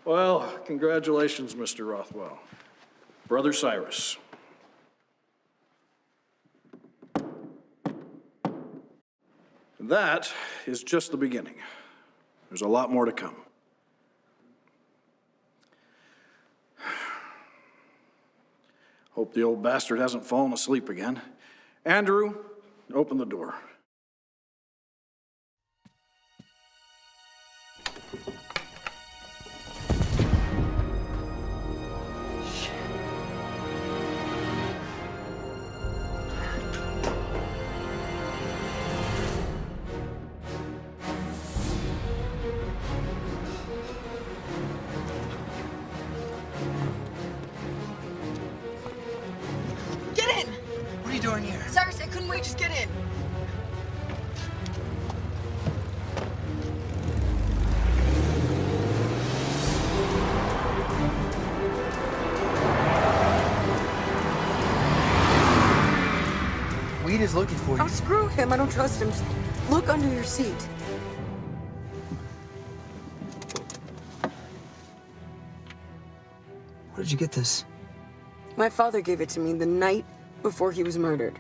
Well, congratulations, Mr. Rothwell. Brother Cyrus. That is just the beginning. There's a lot more to come. Hope the old bastard hasn't fallen asleep again. Andrew, open the door. What are you doing here? Cyrus, I couldn't wait. Just get in. Weed is looking for you. Oh, screw him. I don't trust him. Just look under your seat. Where did you get this? My father gave it to me the night before he was murdered.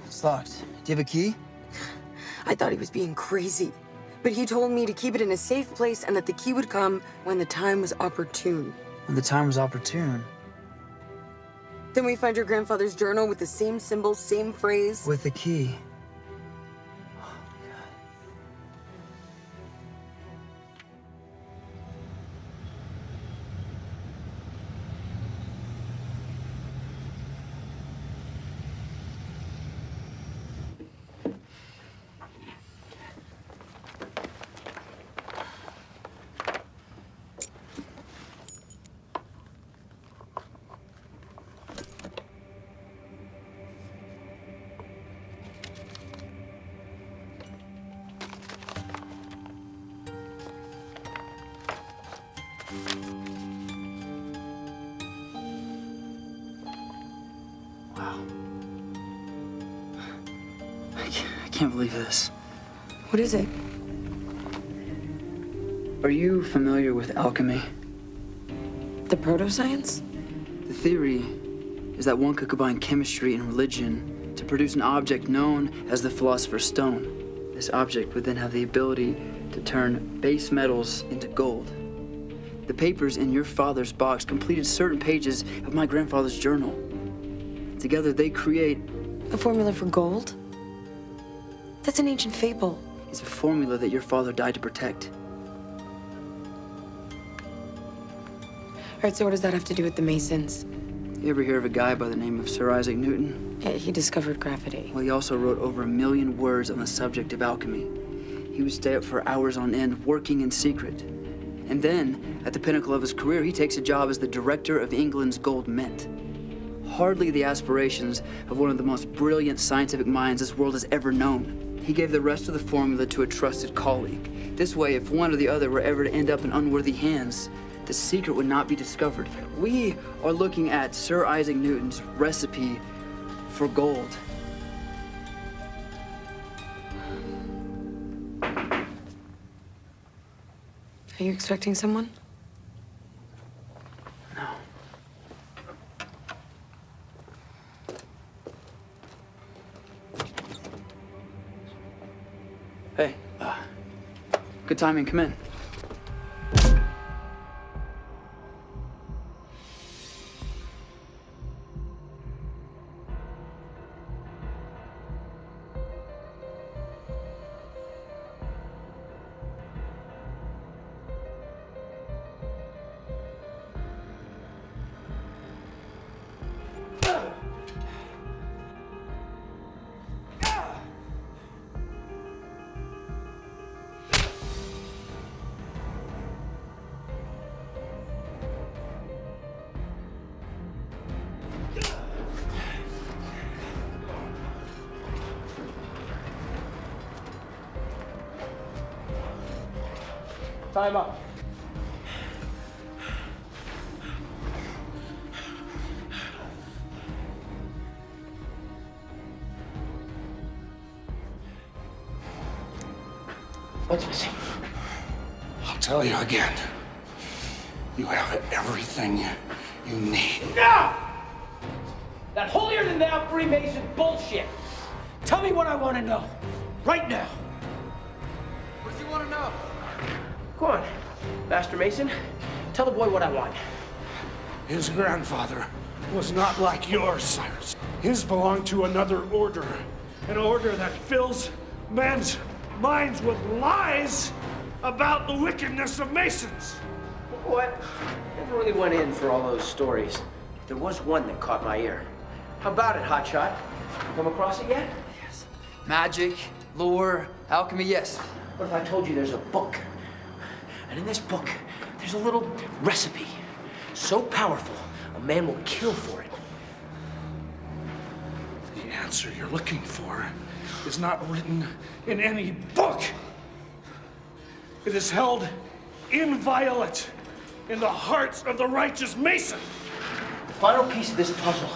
It's locked. Do you have a key? I thought he was being crazy, but he told me to keep it in a safe place and that the key would come when the time was opportune. When the time was opportune. Then we find your grandfather's journal with the same symbol, same phrase. With the key. Wow. I can't believe this. What is it? Are you familiar with alchemy? The proto-science? The theory is that one could combine chemistry and religion to produce an object known as the Philosopher's Stone. This object would then have the ability to turn base metals into gold. The papers in your father's box completed certain pages of my grandfather's journal. Together, they create a formula for gold? That's an ancient fable. It's a formula that your father died to protect. All right, so what does that have to do with the Masons? You ever hear of a guy by the name of Sir Isaac Newton? Yeah, he discovered gravity. Well, he also wrote over 1 million words on the subject of alchemy. He would stay up for hours on end, working in secret. And then, at the pinnacle of his career, he takes a job as the director of England's gold mint. Hardly the aspirations of one of the most brilliant scientific minds this world has ever known. He gave the rest of the formula to a trusted colleague. This way, if one or the other were ever to end up in unworthy hands, the secret would not be discovered. We are looking at Sir Isaac Newton's recipe for gold. Are you expecting someone? No. Hey, good timing, come in. Time up. What's missing? I'll tell you again. You have everything you need. No! That holier-than-thou Freemason bullshit. Tell me what I want to know. Right now. What does he want to know? Go on, Master Mason. Tell the boy what I want. His grandfather was not like yours, Cyrus. His belonged to another order. An order that fills men's minds with lies about the wickedness of Masons. What? Never really went in for all those stories. There was one that caught my ear. How about it, Hotshot? Come across it yet? Yes. Magic, lore, alchemy, yes. What if I told you there's a book? And in this book, there's a little recipe. So powerful, a man will kill for it. The answer you're looking for is not written in any book. It is held inviolate in the hearts of the righteous Mason. The final piece of this puzzle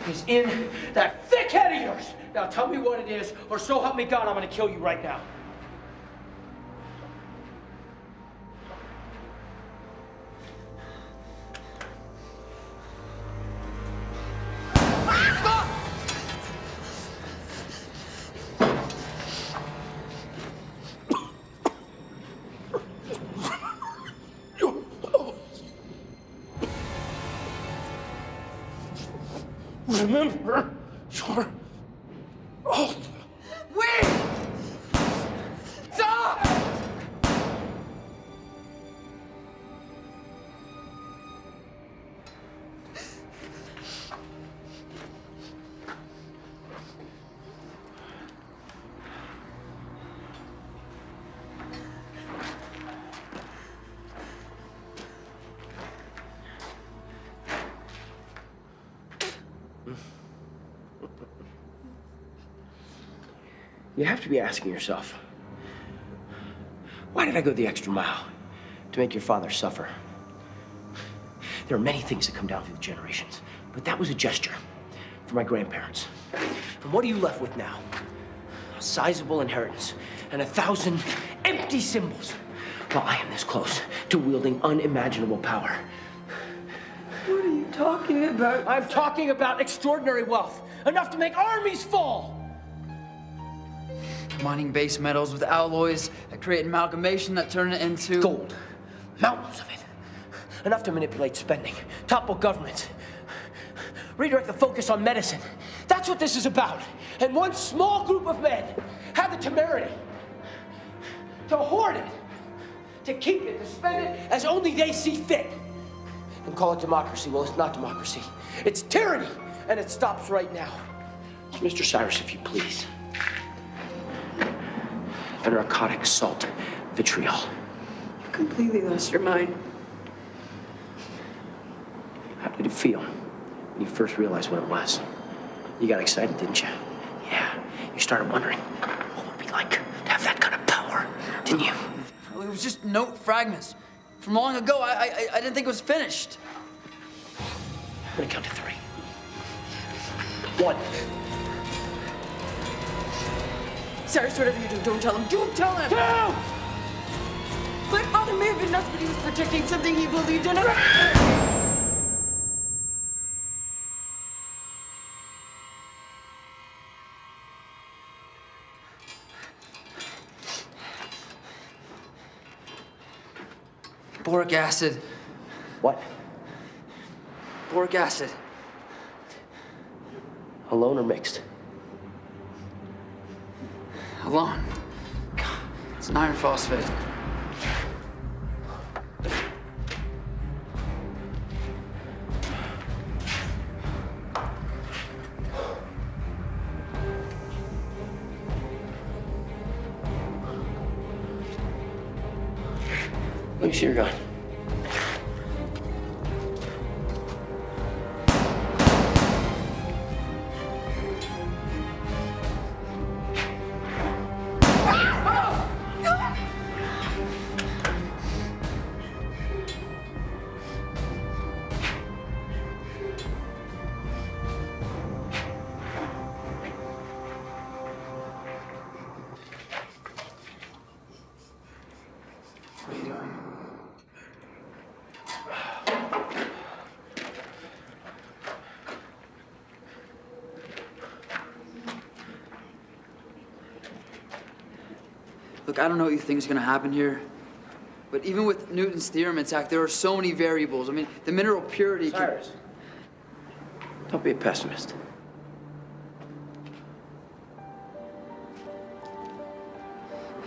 is in that thick head of yours. Now tell me what it is, or so help me God, I'm gonna kill you right now. Remember your oath. Wait! Stop! You have to be asking yourself, why did I go the extra mile to make your father suffer? There are many things that come down through the generations, but that was a gesture for my grandparents. And what are you left with now? A sizable inheritance and 1,000 empty symbols, while I am this close to wielding unimaginable power. What are you talking about? I'm talking about extraordinary wealth, enough to make armies fall. Mining base metals with alloys that create an amalgamation that turn it into gold. Mountains of it. Enough to manipulate spending, topple governments, redirect the focus on medicine. That's what this is about. And one small group of men have the temerity to hoard it, to keep it, to spend it as only they see fit. And call it democracy. Well, it's not democracy. It's tyranny, and it stops right now. Mr. Cyrus, if you please. The narcotic salt vitriol. You completely lost your mind. How did it feel when you first realized what it was? You got excited, didn't you? Yeah. You started wondering what would it be like to have that kind of power, didn't you? It was just note fragments from long ago. I didn't think it was finished. I'm gonna count to 3. 1. Cyrus, whatever you do, don't tell him. Don't tell him! 2! My father may have been nuts, but he was protecting something he believed in. Boric acid. What? Boric acid. Alone or mixed? Alone. God, it's an iron phosphate. Let me see your gun. What are you doing? Look, I don't know what you think is gonna happen here, but even with Newton's theorem intact, there are so many variables. I mean, the mineral purity Cyrus, don't be a pessimist.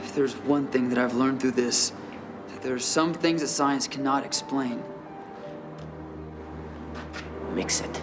If there's one thing that I've learned through this, that there are some things that science cannot explain. Mix it.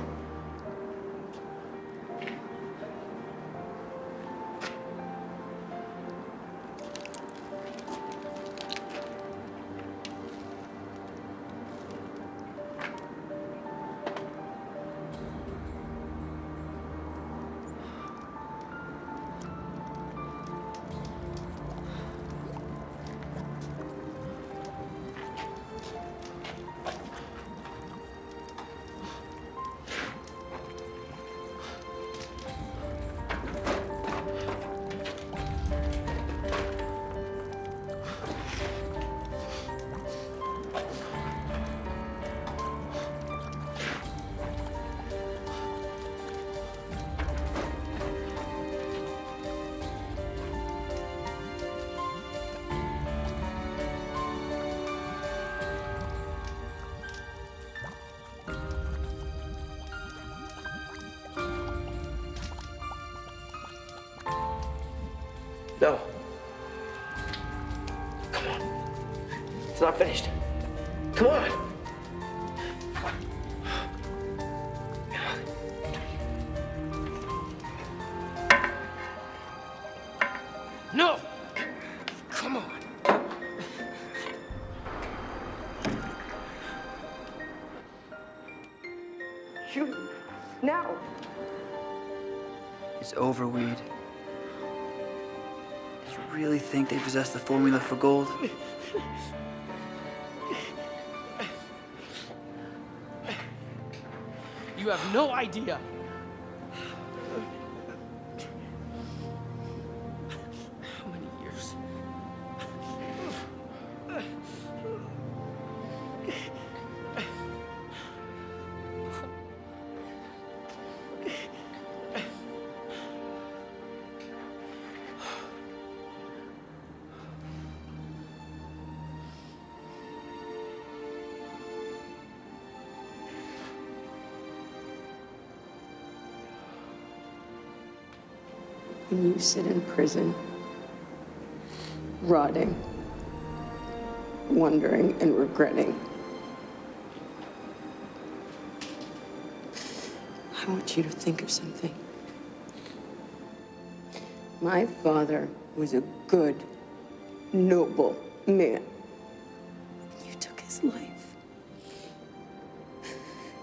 No. Come on. It's not finished. Come on. No! Come on. Shoot. Now. It's over, Weed. Do you really think they possess the formula for gold? You have no idea. How many years? When you sit in prison, rotting, wondering and regretting, I want you to think of something. My father was a good, noble man. You took his life.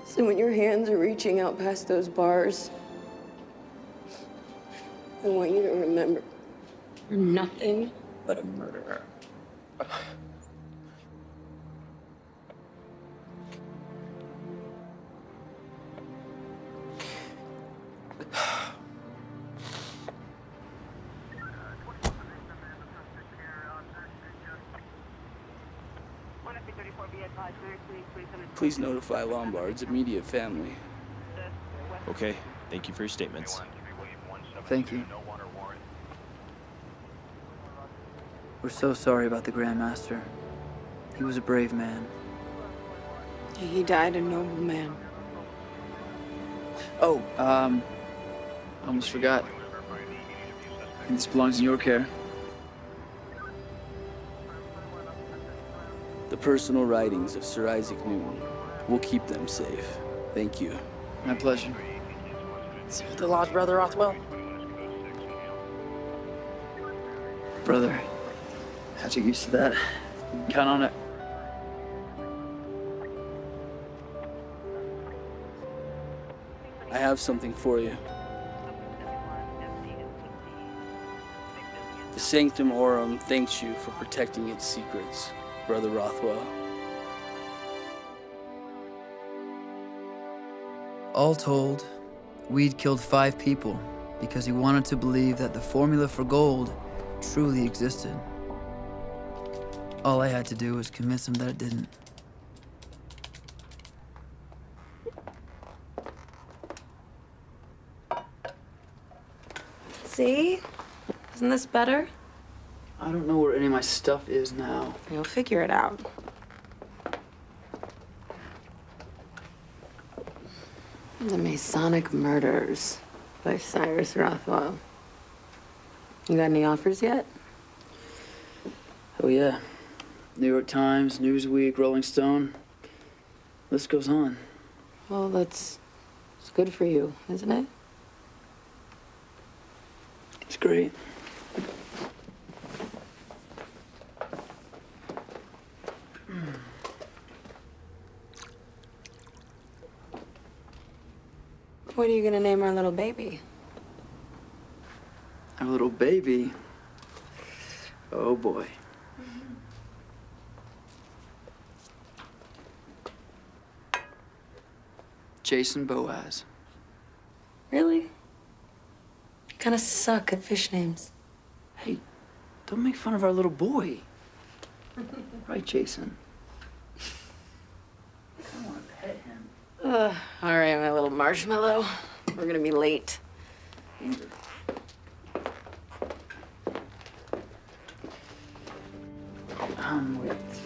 So when your hands are reaching out past those bars, I want you to remember, you're nothing but a murderer. Please notify Lombard's immediate family. Okay, thank you for your statements. Thank you. We're so sorry about the Grand Master. He was a brave man. He died a noble man. Oh, almost forgot. This belongs in your care. The personal writings of Sir Isaac Newton. We'll keep them safe. Thank you. My pleasure. See you at the lodge, Brother Rothwell. Brother, I get used to that. You can count on it. I have something for you. The Sanctum Aurum thanks you for protecting its secrets, Brother Rothwell. All told, Weed killed 5 people because he wanted to believe that the formula for gold truly existed. All I had to do was convince him that it didn't. See? Isn't this better? I don't know where any of my stuff is now. You'll figure it out. The Masonic Murders by Cyrus Rothwell. You got any offers yet? Oh yeah. New York Times, Newsweek, Rolling Stone. List goes on. Well, it's good for you, isn't it? It's great. What are you gonna name our little baby? Our little baby. Oh boy. Jason Boaz. Really? Kinda suck at fish names. Hey, don't make fun of our little boy. Right, Jason? I want to pet him. All right, my little marshmallow. We're gonna be late. I'm with